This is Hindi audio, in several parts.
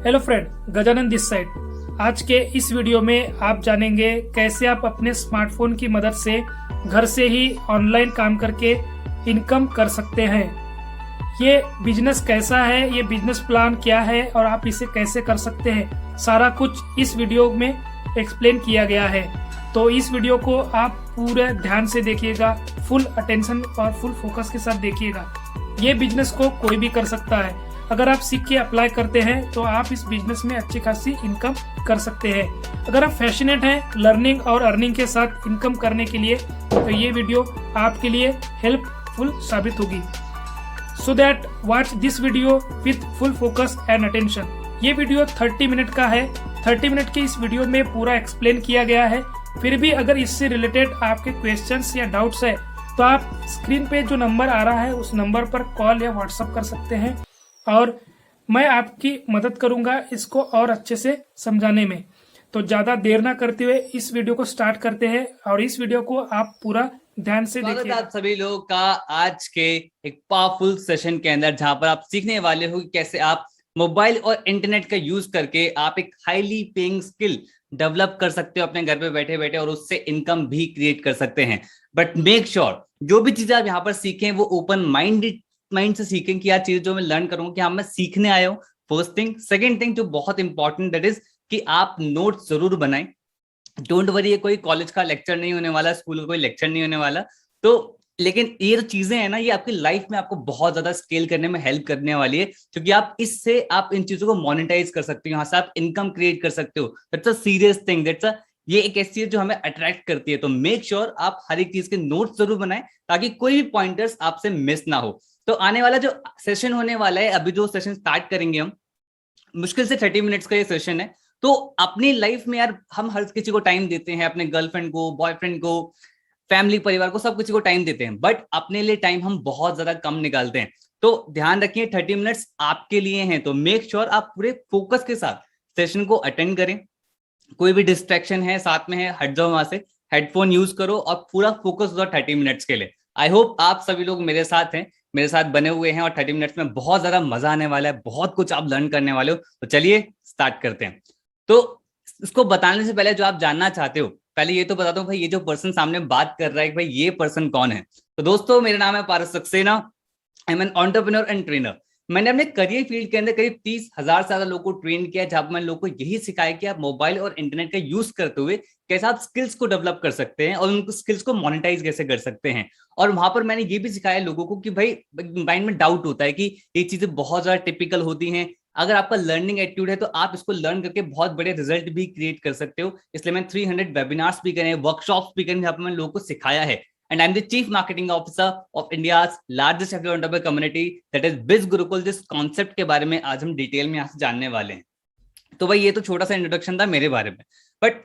Hello friend, Gajanan this side. आज के इस वीडियो में आप जानेंगे कैसे आप अपने स्मार्टफोन की मदद से घर से ही ऑनलाइन काम करके इनकम कर सकते हैं। ये बिजनेस कैसा है, ये बिजनेस प्लान क्या है और आप इसे कैसे कर सकते हैं, सारा कुछ इस वीडियो में एक्सप्लेन किया गया है। तो इस वीडियो को आप पूरे ध्यान से देखिएगा, फुल अटेंशन और फुल फोकस के साथ देखिएगा। ये बिजनेस को कोई भी कर सकता है। अगर आप सीख के अप्लाई करते हैं तो आप इस बिजनेस में अच्छी खासी इनकम कर सकते हैं। अगर आप पैशनेट हैं लर्निंग और अर्निंग के साथ इनकम करने के लिए तो ये वीडियो आपके लिए हेल्पफुल साबित होगी। So that watch this video with full focus and attention. ये वीडियो 30 मिनट का है। 30 मिनट के इस वीडियो में पूरा एक्सप्लेन किया गया है। फिर भी अगर इससे रिलेटेड आपके क्वेश्चंस या डाउट्स है तो आप स्क्रीन पे जो नंबर आ रहा है उस नंबर पर कॉल या व्हाट्सएप कर सकते हैं और मैं आपकी मदद करूंगा इसको और अच्छे से समझाने में। तो ज्यादा देर ना करते हुए इस वीडियो को स्टार्ट करते हैं और इस वीडियो को आप पूरा ध्यान से देखिए। आप सभी लोगों का आज के एक पावरफुल सेशन के अंदर, जहां पर आप सीखने वाले हो कि कैसे आप मोबाइल और इंटरनेट का यूज करके आप एक हाईली पेइंग स्किल डेवलप कर सकते हो अपने घर पे बैठे बैठे और उससे इनकम भी क्रिएट कर सकते हैं। बट मेक श्योर जो भी चीजें आप यहाँ पर सीखें वो ओपन माइंड से सीखें कि यार चीज जो मैं लर्न करूंगा कि हाँ मैं सीखने आया हूँ। First thing. सेकंड थिंग जो बहुत इंपॉर्टेंट दैट इज कि आप नोट्स जरूर बनाएं। डोंट वरी, ये कोई कॉलेज का लेक्चर नहीं होने वाला, स्कूल का कोई लेक्चर नहीं होने वाला। तो लेकिन ये जो चीजें हैं ना, ये आपकी लाइफ में आपको बहुत ज्यादा स्केल करने में हेल्प करने वाली है, क्योंकि आप इससे आप इन चीजों को मोनेटाइज कर सकते हो, यहाँ से आप इनकम क्रिएट कर सकते हो। That's a serious thing, that's a ये एक ऐसी चीज जो हमें अट्रैक्ट करती है। तो मेक श्योर आप हर एक चीज के नोट्स जरूर बनाएं ताकि कोई भी पॉइंटर्स आपसे मिस ना हो। तो आने वाला जो सेशन होने वाला है, अभी जो सेशन स्टार्ट करेंगे हम, मुश्किल से 30 मिनट्स का ये सेशन है। तो अपनी लाइफ में यार हम हर किसी को टाइम देते हैं, अपने गर्लफ्रेंड को, बॉयफ्रेंड को, फैमिली परिवार को, सब किसी को टाइम देते हैं, बट अपने लिए टाइम हम बहुत ज्यादा कम निकालते हैं। तो ध्यान रखिए 30 मिनट्स आपके लिए हैं। तो मेक श्योर आप पूरे फोकस के साथ सेशन को अटेंड करें। कोई भी डिस्ट्रैक्शन है साथ में है, हट जाओ वहां से, हेडफोन यूज करो और पूरा फोकस हो 30 मिनट्स के लिए। आई होप आप सभी लोग मेरे साथ हैं, मेरे साथ बने हुए हैं और 30 मिनट्स में बहुत ज्यादा मजा आने वाला है, बहुत कुछ आप लर्न करने वाले हो। तो चलिए स्टार्ट करते हैं। तो इसको बताने से पहले जो आप जानना चाहते हो, पहले ये तो बता दो भाई, ये जो पर्सन सामने बात कर रहा है भाई ये पर्सन कौन है। तो दोस्तों मेरा नाम है Paras Saxena. I am an entrepreneur and trainer. मैंने अपने करियर फील्ड के अंदर करीब 30,000 से ज्यादा लोगों को ट्रेन किया, जहां मैंने लोगों को यही सिखाया कि आप मोबाइल और इंटरनेट का यूज करते हुए कैसे आप स्किल्स को डेवलप कर सकते हैं और उनको स्किल्स को मोनेटाइज कैसे कर सकते हैं। और वहां पर मैंने ये भी सिखाया लोगों को कि भाई माइंड में डाउट होता है कि ये चीजें बहुत ज्यादा टिपिकल होती हैं। अगर आपका लर्निंग एटीट्यूड है तो आप इसको लर्न करके बहुत बड़े रिजल्ट भी क्रिएट कर सकते हो। इसलिए मैंने 300 वेबिनार्स भी करे, वर्कशॉप्स भी करे, जहां पर मैंने लोगों को सिखाया है। And I'm the Chief Marketing Officer of India's largest affiliate entrepreneur community, that is Biz Gurukul। जिस कॉन्सेप्ट के बारे में आज हम डिटेल में यहाँ से जानने वाले हैं। तो भाई ये तो छोटा सा इंट्रोडक्शन था मेरे बारे में, बट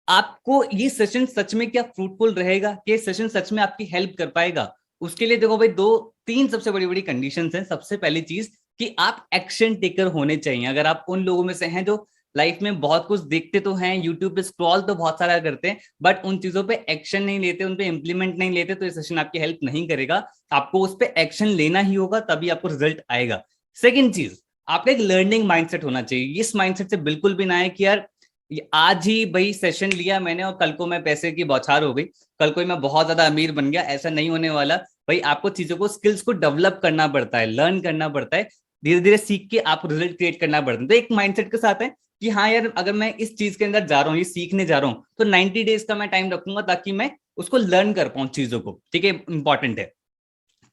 आपको ये सेशन सच में क्या फ्रूटफुल रहेगा, कि सेशन सच में आपकी हेल्प कर पाएगा, उसके लिए देखो भाई 2-3 सबसे बड़ी बड़ी कंडीशंस हैं। सबसे पहली चीज कि आप एक्शन टेकर होने चाहिए। अगर आप उन लोगों में से हैं जो लाइफ में बहुत कुछ देखते तो हैं, यूट्यूब पे स्क्रॉल तो बहुत सारा करते हैं, बट उन चीजों पे एक्शन नहीं लेते, उन पे इंप्लीमेंट नहीं लेते, तो ये सेशन आपकी हेल्प नहीं करेगा। आपको उस पे एक्शन लेना ही होगा, तभी आपको रिजल्ट आएगा। सेकंड चीज, आपका एक लर्निंग माइंडसेट होना चाहिए। इस माइंडसेट से बिल्कुल भी ना है कि यार आज ही भाई सेशन लिया मैंने और कल को मैं पैसे की बौछार हो गई, कल को मैं बहुत ज्यादा अमीर बन गया। ऐसा नहीं होने वाला भाई। आपको चीजों को, स्किल्स को डेवलप करना पड़ता है, लर्न करना पड़ता है, धीरे धीरे सीख के आप रिजल्ट क्रिएट करना पड़ता है। तो एक माइंडसेट के साथ है कि हाँ यार अगर मैं इस चीज के अंदर जा रहा हूँ, ये सीखने जा रहा हूँ, तो 90 डेज का मैं टाइम रखूंगा ताकि मैं उसको लर्न कर पाऊं चीजों को। ठीक है, इंपॉर्टेंट है।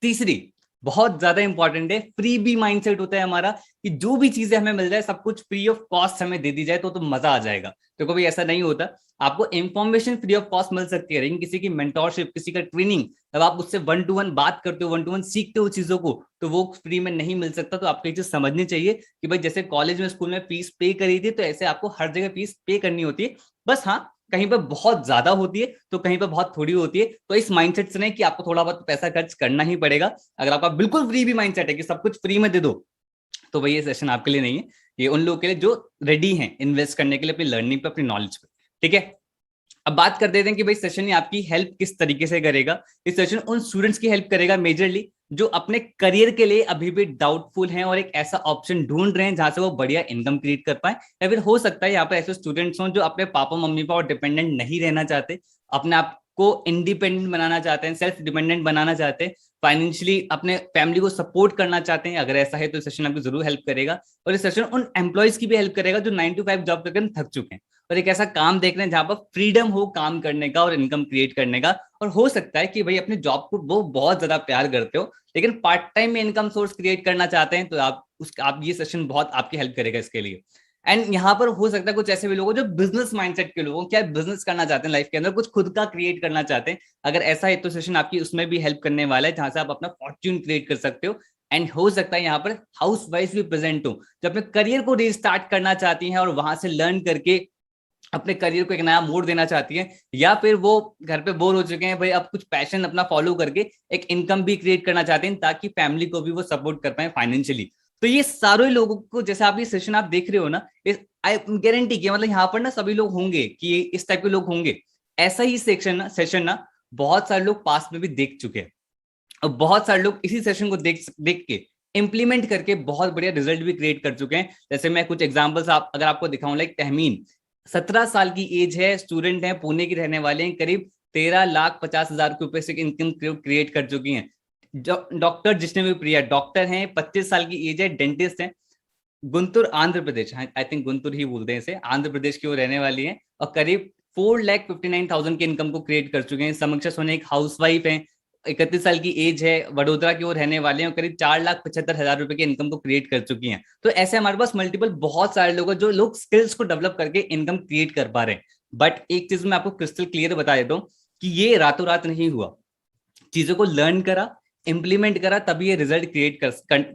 तीसरी बहुत ज्यादा इंपॉर्टेंट है, फ्री बी माइंडसेट होता है हमारा, कि जो भी चीजें हमें मिल जाए सब कुछ फ्री ऑफ कॉस्ट हमें दे दी जाए तो मजा आ जाएगा। तो कभी ऐसा नहीं होता। आपको इंफॉर्मेशन फ्री ऑफ कॉस्ट मिल सकती है, लेकिन किसी की मेंटोरशिप, किसी का ट्रेनिंग, जब आप उससे 1-to-1 बात करते हो, 1-to-1 सीखते हो चीजों को, तो वो फ्री में नहीं मिल सकता। तो आपको एक चीज समझनी चाहिए कि भाई जैसे कॉलेज में, स्कूल में फीस पे करी थी, तो ऐसे आपको हर जगह फीस पे करनी होती है। बस हाँ, कहीं पर बहुत ज्यादा होती है तो कहीं पर बहुत थोड़ी होती है। तो इस माइंडसेट से नहीं कि आपको थोड़ा बहुत पैसा खर्च करना ही पड़ेगा। अगर आपका बिल्कुल फ्री भी माइंडसेट है कि सब कुछ फ्री में दे दो, तो भाई ये सेशन आपके लिए नहीं है। ये उन लोगों के लिए जो रेडी हैं इन्वेस्ट करने के लिए अपनी लर्निंग पे, अपनी नॉलेज पे। ठीक है, अब बात कर देते हैं कि भाई सेशन आपकी हेल्प किस तरीके से करेगा। इस सेशन उन स्टूडेंट्स की हेल्प करेगा मेजरली जो अपने करियर के लिए अभी भी डाउटफुल हैं और एक ऐसा ऑप्शन ढूंढ रहे हैं जहां से वो बढ़िया इनकम क्रिएट कर पाए, या फिर हो सकता है यहाँ पे ऐसे स्टूडेंट्स हों जो अपने पापा मम्मी पर डिपेंडेंट नहीं रहना चाहते, अपने आप को इंडिपेंडेंट बनाना चाहते हैं, सेल्फ डिपेंडेंट बनाना चाहते हैं, फाइनेंशियली अपने फैमिली को सपोर्ट करना चाहते हैं। अगर ऐसा है तो सेशन आपको जरूर हेल्प करेगा, और इस सेशन उन एम्प्लॉयज की भी हेल्प करेगा जो 9 to 5 जॉब करके थक चुके हैं और एक ऐसा काम देख रहे हैं जहां पर फ्रीडम हो काम करने का और इनकम क्रिएट करने का। और हो सकता है कि भाई अपने जॉब को वो बहुत ज्यादा प्यार करते हो लेकिन पार्ट टाइम में इनकम सोर्स क्रिएट करना चाहते हैं, तो आप ये सेशन बहुत आपकी हेल्प करेगा इसके लिए। एंड यहाँ पर हो सकता है कुछ ऐसे भी लोग जो बिजनेस माइंडसेट के लोग क्या बिजनेस करना चाहते हैं लाइफ के अंदर, कुछ खुद का क्रिएट करना चाहते हैं। अगर ऐसा है तो सेशन आपकी उसमें भी हेल्प करने वाला है, जहां से आप अपना फॉर्च्यून क्रिएट कर सकते हो। एंड हो सकता है यहाँ पर हाउस वाइफ भी प्रेजेंट हो जो अपने करियर को रीस्टार्ट करना चाहती हैं और वहां से लर्न करके अपने करियर को एक नया मोड़ देना चाहती है, या फिर वो घर पे बोर हो चुके हैं भाई, अब कुछ पैशन अपना फॉलो करके एक इनकम भी क्रिएट करना चाहते हैं ताकि फैमिली को भी वो सपोर्ट कर पाए फाइनेंशियली। तो ये सारे लोगों को, जैसे आप ये सेशन आप देख रहे हो ना, आई गारंटी किया मतलब यहाँ पर ना सभी लोग होंगे कि इस टाइप के लोग होंगे। ऐसा ही सेशन ना बहुत सारे लोग पास में भी देख चुके हैं और बहुत सारे लोग इसी सेशन को देख के इंप्लीमेंट करके बहुत बढ़िया रिजल्ट भी क्रिएट कर चुके हैं। जैसे मैं कुछ एग्जांपल्स अगर आपको दिखाऊं, लाइक तहमीन 17 साल की एज है, स्टूडेंट है, पुणे की रहने वाले हैं, करीब 13,50,000 रुपए से इनकम क्रिएट कर चुकी हैं। डॉक्टर जिष्णु प्रिया डॉक्टर हैं, 25 साल की एज है, डेंटिस्ट हैं, गुंटूर आंध्र प्रदेश, आई थिंक गुंटूर ही बोलते हैं इसे, आंध्र प्रदेश की वो रहने वाली है और करीब 4,59,000 की इनकम को क्रिएट कर चुके हैं। समीक्षा सोनी एक हाउसवाइफ है, 31 साल की एज है, वडोदरा की ओर रहने वाले हैं, करीब 4,75,000 रुपए की इनकम को क्रिएट कर चुकी हैं। तो ऐसे हमारे पास मल्टीपल बहुत सारे लोग हैं जो लोग स्किल्स को डेवलप करके इनकम क्रिएट कर पा रहे हैं। बट एक चीज मैं आपको क्रिस्टल क्लियर बता देता हूँ कि ये रातों रात नहीं हुआ, चीजों को लर्न करा, इंप्लीमेंट करा, तभी ये रिजल्ट क्रिएट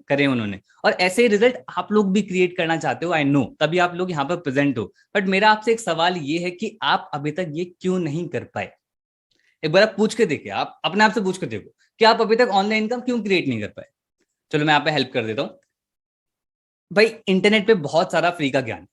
करे उन्होंने। और ऐसे ही रिजल्ट आप लोग भी क्रिएट करना चाहते हो, आई नो, तभी आप लोग यहाँ पर प्रेजेंट हो। बट मेरा आपसे एक सवाल ये है कि आप अभी तक ये क्यों नहीं कर पाए? एक बार आप पूछ के देखिए, आप अपने आप से पूछ के देखो कि आप अभी तक ऑनलाइन इनकम क्यों क्रिएट नहीं कर पाए। चलो मैं आप पे हेल्प कर देता हूँ। भाई इंटरनेट पे बहुत सारा फ्री का ज्ञान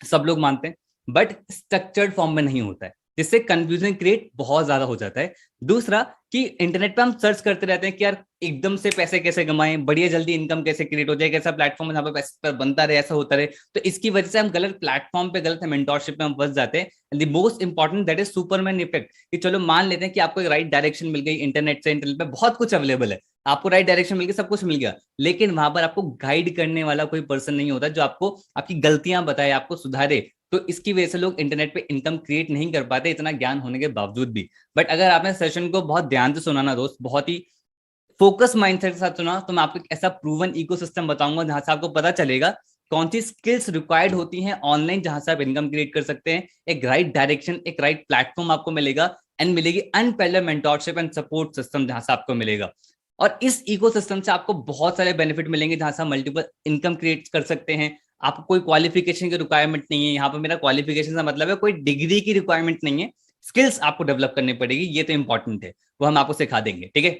सब लोग मानते हैं, बट स्ट्रक्चर्ड फॉर्म में नहीं होता है, जिससे कंफ्यूजन क्रिएट बहुत ज्यादा हो जाता है। दूसरा कि इंटरनेट पे हम सर्च करते रहते हैं कि यार एकदम से पैसे कैसे कमाएं, बढ़िया जल्दी इनकम कैसे क्रिएट हो जाए, कैसा प्लेटफॉर्म जहाँ पे पैसा बनता रहे, ऐसा होता रहे। तो इसकी वजह से हम गलत प्लेटफॉर्म पे, गलत मेंटोरशिप में हम फंस जाते हैं। The most important that is Superman effect, कि चलो मान लेते हैं कि आपको एक राइट डायरेक्शन मिल गई इंटरनेट से, इंटरनेट पे बहुत कुछ अवेलेबल है, आपको राइट डायरेक्शन मिल गई, सब कुछ मिल गया, लेकिन वहां पर आपको गाइड करने वाला कोई पर्सन नहीं होता जो आपको आपकी गलतियां बताए, आपको सुधारे। तो इसकी वजह से लोग इंटरनेट पे इनकम क्रिएट नहीं कर पाते, इतना ज्ञान होने के बावजूद भी। बट अगर आपने सेशन को बहुत ध्यान से सुना ना दोस्त, बहुत ही फोकस माइंडसेट के साथ सुना, तो मैं आपको एक ऐसा प्रूवन इकोसिस्टम बताऊंगा जहां से आपको पता चलेगा कौन सी स्किल्स रिक्वायर्ड होती हैं ऑनलाइन जहां से आप इनकम क्रिएट कर सकते हैं। एक राइट डायरेक्शन, एक राइट प्लेटफॉर्म आपको मिलेगा, एंड मिलेगी unparalleled mentorship and support system जहां से आपको मिलेगा। और इस इकोसिस्टम से आपको बहुत सारे बेनिफिट मिलेंगे जहां से आप मल्टीपल इनकम क्रिएट कर सकते हैं। आपको कोई क्वालिफिकेशन की रिक्वायरमेंट नहीं है, यहाँ पर मेरा क्वालिफिकेशन का मतलब है कोई डिग्री की रिक्वायरमेंट नहीं है, स्किल्स आपको डेवलप करनी पड़ेगी, ये तो इंपॉर्टेंट है, वो हम आपको सिखा देंगे, ठीक है।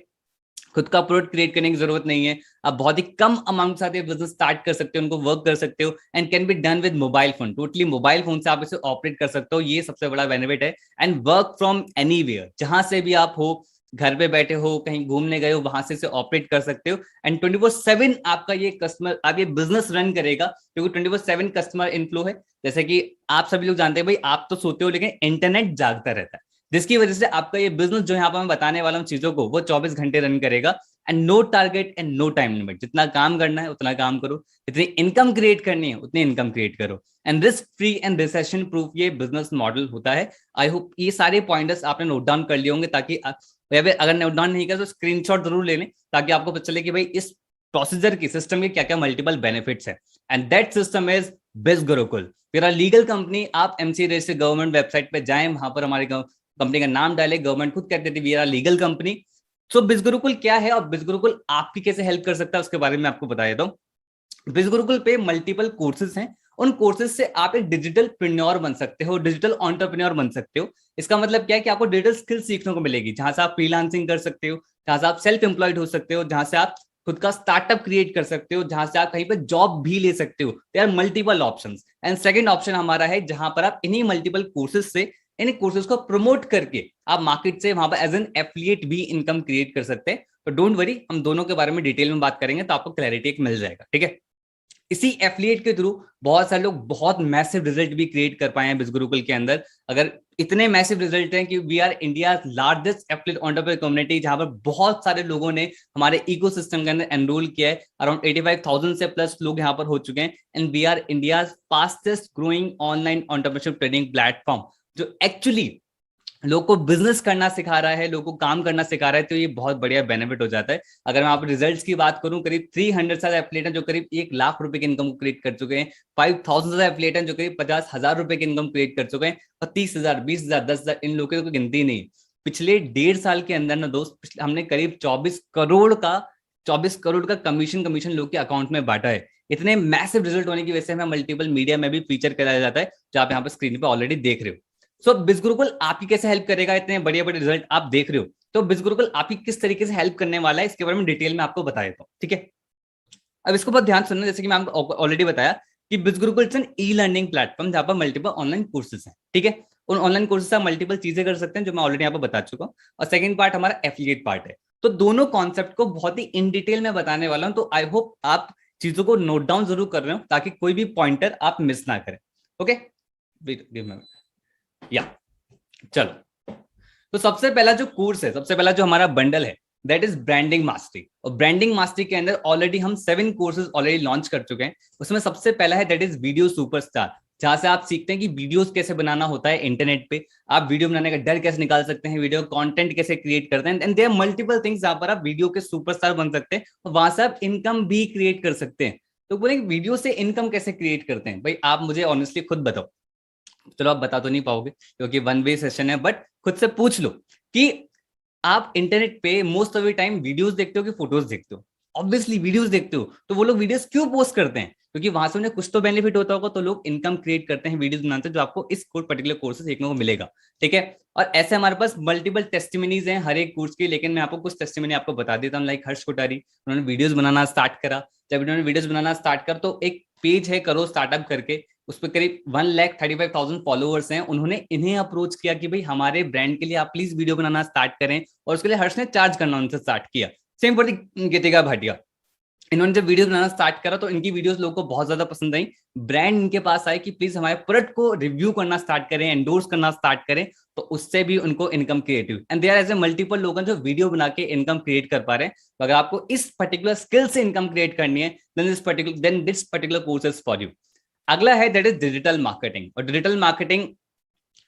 खुद का प्रोडक्ट क्रिएट करने की जरूरत नहीं है, आप बहुत ही कम अमाउंट के साथ ये बिजनेस स्टार्ट कर सकते हो, उनको वर्क कर सकते हो, and can be done with mobile phone, totally mobile phone से आप इसे ऑपरेट कर सकते हो, ये सबसे बड़ा बेनिफिट है। एंड वर्क फ्रॉम एनीवेयर, जहां से भी आप हो, घर पे बैठे हो, कहीं घूमने गए हो, वहां से इसे ऑपरेट कर सकते हो। एंड 24/7 आपका ये कस्टमर, आप ये बिजनेस रन करेगा, क्योंकि 24/7 कस्टमर इनफ्लो है। जैसे कि आप सभी लोग जानते हैं भाई, आप तो सोते हो लेकिन इंटरनेट जागता रहता है, जिसकी वजह से आपका ये बिजनेस जो यहाँ पर मैं बताने वाला हूँ चीजों को, वो 24 घंटे रन करेगा। And no target and no time limit, जितना काम करना है उतना काम करो, जितनी इनकम क्रिएट करनी है उतनी इनकम क्रिएट करो। And risk free and recession proof ये बिजनेस मॉडल होता है। आई होप ये सारे पॉइंटर्स आपने नोट डाउन कर लिए होंगे, ताकि अगर नोट डाउन नहीं किया तो स्क्रीनशॉट जरूर ले लें, ताकि आपको पता चले कि भाई इस प्रोसीजर की, सिस्टम के क्या क्या मल्टीपल बेनिफिट्स है। एंड दैट सिस्टम इज बिज गुरुकुल। मेरा लीगल कंपनी, आप एमसी रजिस्टर्ड गवर्नमेंट वेबसाइट पे जाएं, वहां पर हमारी कंपनी का नाम डाले, गवर्नमेंट खुद कहते थे वी आर लीगल कंपनी। सो बिज गुरुकुल क्या है और बिज गुरुकुल आपकी कैसे हेल्प कर सकता है उसके बारे में आपको बता देता हूँ। बिज गुरुकुल पे मल्टीपल कोर्सेज हैं, उन कोर्सेज से आप एक डिजिटल प्रेन्योर बन सकते हो, डिजिटल एंटरप्रेन्योर बन सकते हो। इसका मतलब क्या है कि आपको डिजिटल स्किल सीखने को मिलेगी, जहां से आप फ्रीलांसिंग कर सकते हो, जहां से आप सेल्फ एम्प्लॉयड हो सकते हो, जहां से आप खुद का स्टार्टअप क्रिएट कर सकते हो, जहां से आप कहीं पर जॉब भी ले सकते हो। There are multiple options. And second option हमारा है जहां पर आप इन्हीं मल्टीपल कोर्सेज से, इन कोर्सेज को प्रमोट करके आप मार्केट से वहां पर एज एन एफिलिएट भी इनकम क्रिएट कर सकते हैं। तो डोंट वरी, हम दोनों के बारे में डिटेल में बात करेंगे तो आपको क्लैरिटी एक मिल जाएगा, ठीक है। इसी एफिलिएट के थ्रू बहुत सारे लोग बहुत मैसिव रिजल्ट भी क्रिएट कर पाए हैं बिजगुरुकुल के अंदर। अगर इतने मैसिव रिजल्ट हैं कि we are India largest affiliate entrepreneur community, जहां पर बहुत सारे लोगों ने हमारे इकोसिस्टम के अंदर एनरोल किया है। अराउंड 85,000 से प्लस लोग यहाँ पर हो चुके हैं। And we are India fastest growing online entrepreneurship training platform, जो एक्चुअली लोग को बिजनेस करना सिखा रहा है, लोग को काम करना सिखा रहा है। तो ये बहुत बढ़िया बेनिफिट हो जाता है। अगर मैं आप रिजल्ट्स की बात करूं, करीब 300 से एफिलिएट हैं जो करीब 1 लाख रुपए की इनकम क्रिएट कर चुके हैं। 5,000 से एफिलिएट हैं जो करीब 50,000 रुपए की इनकम क्रिएट कर चुके हैं। और 30,000, 20,000, 10,000 इन लोगों की गिनती नहीं। पिछले 1.5 साल के अंदर ना दोस्त, हमने करीब 24 करोड़ का कमीशन लोग के अकाउंट में बांटा है। इतने मैसिव रिजल्ट होने की वजह से हमें मल्टीपल मीडिया में भी फीचर कराया जाता है, जो आप यहाँ पर स्क्रीन पे ऑलरेडी देख रहे हो। सो बिजगुरुकुल आपकी कैसे हेल्प करेगा, इतने बड़े बड़े रिजल्ट आप देख रहे हो, तो बिजगुरुकुल आपकी किस तरीके से हेल्प करने वाला है, इसके बारे में डिटेल में आपको बता देता हूँ, ठीक है। अब इसको बहुत ध्यान सुनना, जैसे कि मैं आपको ऑलरेडी बताया कि Bizgurukul it's an e learning platform जहां पर मल्टीपल ऑनलाइन कोर्सेज हैं, ठीक है। उन ऑनलाइन कोर्सेज से आप मल्टीपल चीजें कर सकते हैं, जो मैं ऑलरेडी यहाँ पर बता चुका हूँ। और सेकंड पार्ट हमारा एफिलिएट पार्ट है। तो दोनों कॉन्सेप्ट को बहुत ही इन डिटेल में बताने वाला हूँ। तो आई होप आप चीजों को नोट डाउन जरूर कर रहे हो, ताकि कोई भी पॉइंटर आप मिस ना करें, ओके। या चलो, तो सबसे पहला जो कोर्स है, सबसे पहला जो हमारा बंडल है, दैट इज ब्रांडिंग मास्टरी। और ब्रांडिंग मास्टरी के अंदर ऑलरेडी हम 7 कोर्सेज ऑलरेडी लॉन्च कर चुके हैं। उसमें सबसे पहला है दैट इज वीडियो सुपरस्टार, जहां से आप सीखते हैं कि वीडियोस कैसे बनाना होता है इंटरनेट पे, आप वीडियो बनाने का डर कैसे निकाल सकते हैं, वीडियो कंटेंट कैसे क्रिएट करते हैं। And there are multiple things जहां पर आप वीडियो के सुपरस्टार बन सकते हैं और वहां से आप इनकम भी क्रिएट कर सकते हैं। तो बोले वीडियो से इनकम कैसे क्रिएट करते हैं भाई, आप मुझे ऑनेस्टली खुद बताओ। चलो आप बता तो नहीं पाओगे क्योंकि वन वे सेशन है, बट खुद से पूछ लो कि आप इंटरनेट पे most of the time videos देखते हो कि फोटोज देखते हो। ऑब्वियसली वीडियोस देखते हो, तो वो लोग वीडियोस क्यों पोस्ट करते हैं, क्योंकि वहां से उन्हें कुछ तो बेनिफिट होता होगा। तो लोग इनकम क्रिएट करते हैं वीडियोस बनाते हैं, जो आपको इस पर्टिकुलर कोर्स से सीखने को मिलेगा, ठीक है। और ऐसे हमारे पास मल्टीपल टेस्टिमनीज हैं हर एक कोर्स की, लेकिन मैं आपको कुछ टेस्टिमनी आपको बता देता हूँ। लाइक हर्ष कोठारी, उन्होंने वीडियोस बनाना स्टार्ट करा। जब उन्होंने वीडियोस बनाना स्टार्ट कर, तो एक पेज है करो स्टार्टअप करके, उस पर करीब 1,35,000 फॉलोअर्स हैं। उन्होंने इन्हें अप्रोच किया कि भाई हमारे ब्रांड के लिए आप प्लीज वीडियो बनाना स्टार्ट करें, और उसके लिए हर्ष ने चार्ज करना उनसे स्टार्ट किया। सेम फॉर गीतिका भाटिया, इन्होंने जब वीडियो बनाना स्टार्ट करा तो इनकी वीडियोस लोगों को बहुत ज्यादा पसंद आई। ब्रांड इनके पास आए कि प्लीज हमारे प्रोडक्ट को रिव्यू करना स्टार्ट करें, एंडोर्स करना स्टार्ट करें, तो उससे भी उनको income creative. And there as a multiple लोग जो वीडियो बना के इनकम क्रिएट कर पा रहे हैं। तो अगर आपको इस पर्टिकुलर स्किल से इनकम क्रिएट करनी है, then this particular course is for you. अगला है दैट इज डिजिटल मार्केटिंग। और डिजिटल मार्केटिंग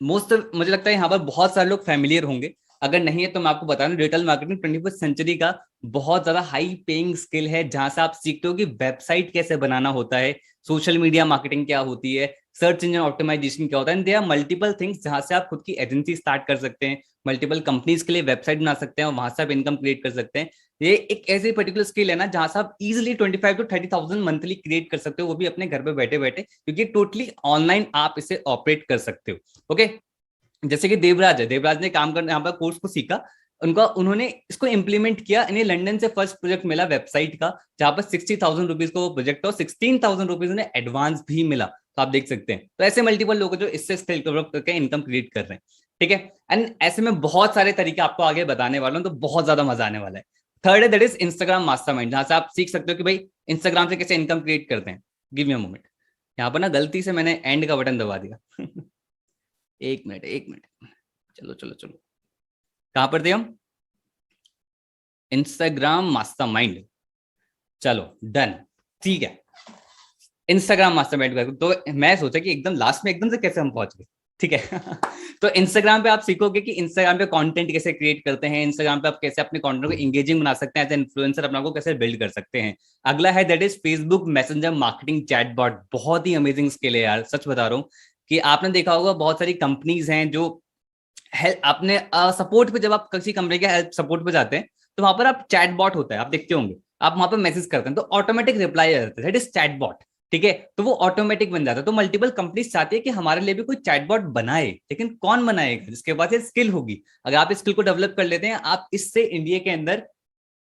मुझे लगता है यहाँ पर बहुत सारे लोग फैमिलियर होंगे, अगर नहीं है तो मैं आपको बता दूं, डिजिटल मार्केटिंग 21वीं सेंचुरी का बहुत ज्यादा हाई पेइंग स्किल है, जहां से आप सीखते हो कि वेबसाइट कैसे बनाना होता है, सोशल मीडिया मार्केटिंग क्या होती है, सर्च इंजन ऑप्टिमाइजेशन क्या होता है। देयर आर मल्टीपल थिंग्स जहां से आप खुद की एजेंसी स्टार्ट कर सकते हैं, मल्टीपल कंपनीज के लिए वेबसाइट बना सकते हैं और वहां से आप इनकम क्रिएट कर सकते हैं। ये एक ऐसी पर्टिकुलर स्किल है ना, जहां से आप इजिली 25 to 30,000 मंथली क्रिएट कर सकते हो, वो भी अपने घर पे बैठे बैठे, क्योंकि टोटली ऑनलाइन आप इसे ऑपरेट कर सकते हो, ओके। जैसे कि देवराज है, देवराज ने काम करना यहाँ पर कोर्स को सीखा, उन्होंने इसको इंप्लीमेंट किया। इन्हें लंदन से फर्स्ट प्रोजेक्ट मिला वेबसाइट का, जहां पर 60,000 रुपीज को प्रोजेक्ट और 16,000 रुपीज उन्हें एडवांस भी मिला। तो आप देख सकते हैं, तो ऐसे मल्टीपल लोग जो इससे स्किल डेवलप करके इनकम क्रिएट कर रहे हैं, ठीक है। एंड ऐसे में बहुत सारे तरीके आपको आगे बताने वाला हूं, तो बहुत ज्यादा मजा आने वाला है। थर्ड है दैट इज इंस्टाग्राम मास्टरमाइंड, जहां से आप सीख सकते हो कि भाई इंस्टाग्राम से कैसे इनकम क्रिएट करते हैं। गिव मी अ मोमेंट, यहाँ पर ना गलती से मैंने एंड का बटन दबा दिया। एक मिनट, चलो कहां पर थे हम, इंस्टाग्राम मास्टरमाइंड। चलो डन, ठीक है। इंस्टाग्राम मास्टरमाइंड, तो मैं सोचा कि एकदम लास्ट में एकदम से कैसे हम पहुंच गए, ठीक है। तो इंस्टाग्राम पे आप सीखोगे कि इंस्टाग्राम पे कंटेंट कैसे क्रिएट करते हैं, इंस्टाग्राम पे आप कैसे अपने कंटेंट को एंगेजिंग बना सकते हैं, एज ए इन्फ्लुएंसर अपना को कैसे बिल्ड कर सकते हैं। अगला है that is Facebook messenger marketing chatbot. बहुत ही अमेजिंग स्किल है यार, सच बता रहा हूँ कि आपने देखा होगा बहुत सारी कंपनीज हैं जो अपने सपोर्ट पे, जब आप किसी कंपनी के हेल्प सपोर्ट पे जाते हैं तो वहां पर आप चैटबॉट होता है, आप देखते होंगे, आप वहां पर मैसेज करते हैं तो ऑटोमेटिक रिप्लाई आ जाता है, दैट इज चैटबॉट, ठीक है। तो वो ऑटोमेटिक बन जाता है। तो मल्टीपल कंपनीज चाहती है कि हमारे लिए भी कोई चैटबॉट बनाए, लेकिन कौन बनाएगा, जिसके पास ये स्किल होगी। अगर आप इस स्किल को डेवलप कर लेते हैं, आप इससे इंडिया के अंदर,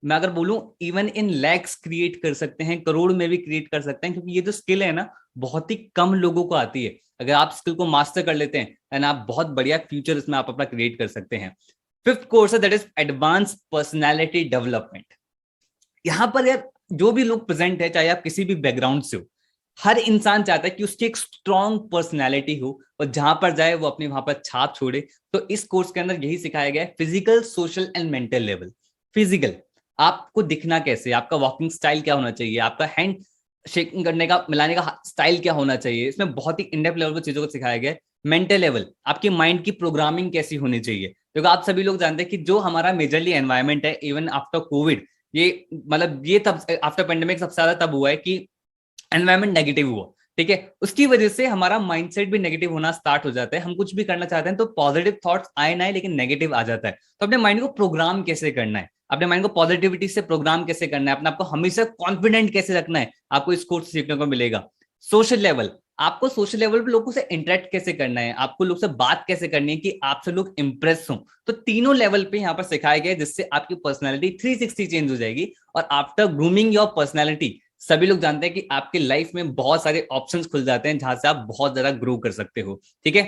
मैं अगर बोलूं, इवन इन लैक्स क्रिएट कर सकते हैं, करोड़ में भी क्रिएट कर सकते हैं, क्योंकि ये जो स्किल है ना, बहुत ही कम लोगों को आती है। अगर आप स्किल को मास्टर कर लेते हैं, एंड आप बहुत बढ़िया फ्यूचर इसमें आप अपना क्रिएट कर सकते हैं। फिफ्थ कोर्स है that is advance personality development. यहां पर यार जो भी लोग प्रेजेंट है, चाहे आप किसी भी बैकग्राउंड से हो, हर इंसान चाहता है कि उसकी एक स्ट्रॉन्ग पर्सनैलिटी हो और जहां पर जाए वो अपनी वहां पर छाप छोड़े। तो इस कोर्स के अंदर यही सिखाया गया है, physical, social and mental level. Physical, आपको दिखना कैसे, आपका वॉकिंग स्टाइल क्या होना चाहिए, आपका हैंड शेकिंग करने का, मिलाने का स्टाइल क्या होना चाहिए, इसमें बहुत ही इनडेप्थ लेवल पर चीजों को सिखाया गया है। मेंटल लेवल, आपकी माइंड की प्रोग्रामिंग कैसी होनी चाहिए, क्योंकि आप सभी लोग जानते हैं कि जो हमारा मेजरली एनवायरमेंट है, इवन आफ्टर कोविड, ये मतलब ये तब आफ्टर पेंडेमिक सबसे ज्यादा तब हुआ है कि एनवायरमेंट नेगेटिव हुआ, ठीक है। उसकी वजह से हमारा माइंडसेट भी नेगेटिव होना स्टार्ट हो जाता है। हम कुछ भी करना चाहते हैं तो पॉजिटिव थॉट्स आए ना, लेकिन नेगेटिव आ जाता है। तो अपने माइंड को प्रोग्राम कैसे करना है, अपने माइंड को पॉजिटिविटी से प्रोग्राम कैसे करना है, अपने आपको हमेशा कॉन्फिडेंट कैसे रखना है, आपको इस कोर्स सीखने को मिलेगा। सोशल लेवल, आपको सोशल लेवल पे लोगों से इंटरेक्ट कैसे करना है, आपको लोग से बात कैसे करनी है कि आपसे लोग इंप्रेस हो। तो तीनों लेवल पे यहाँ पर सिखाया गया है, जिससे आपकी पर्सनैलिटी 360 चेंज हो जाएगी। और आफ्टर ग्रूमिंग योर पर्सनैलिटी, सभी लोग जानते हैं कि आपके लाइफ में बहुत सारे ऑप्शंस खुल जाते हैं जहां से आप बहुत ज्यादा ग्रो कर सकते हो, ठीक है।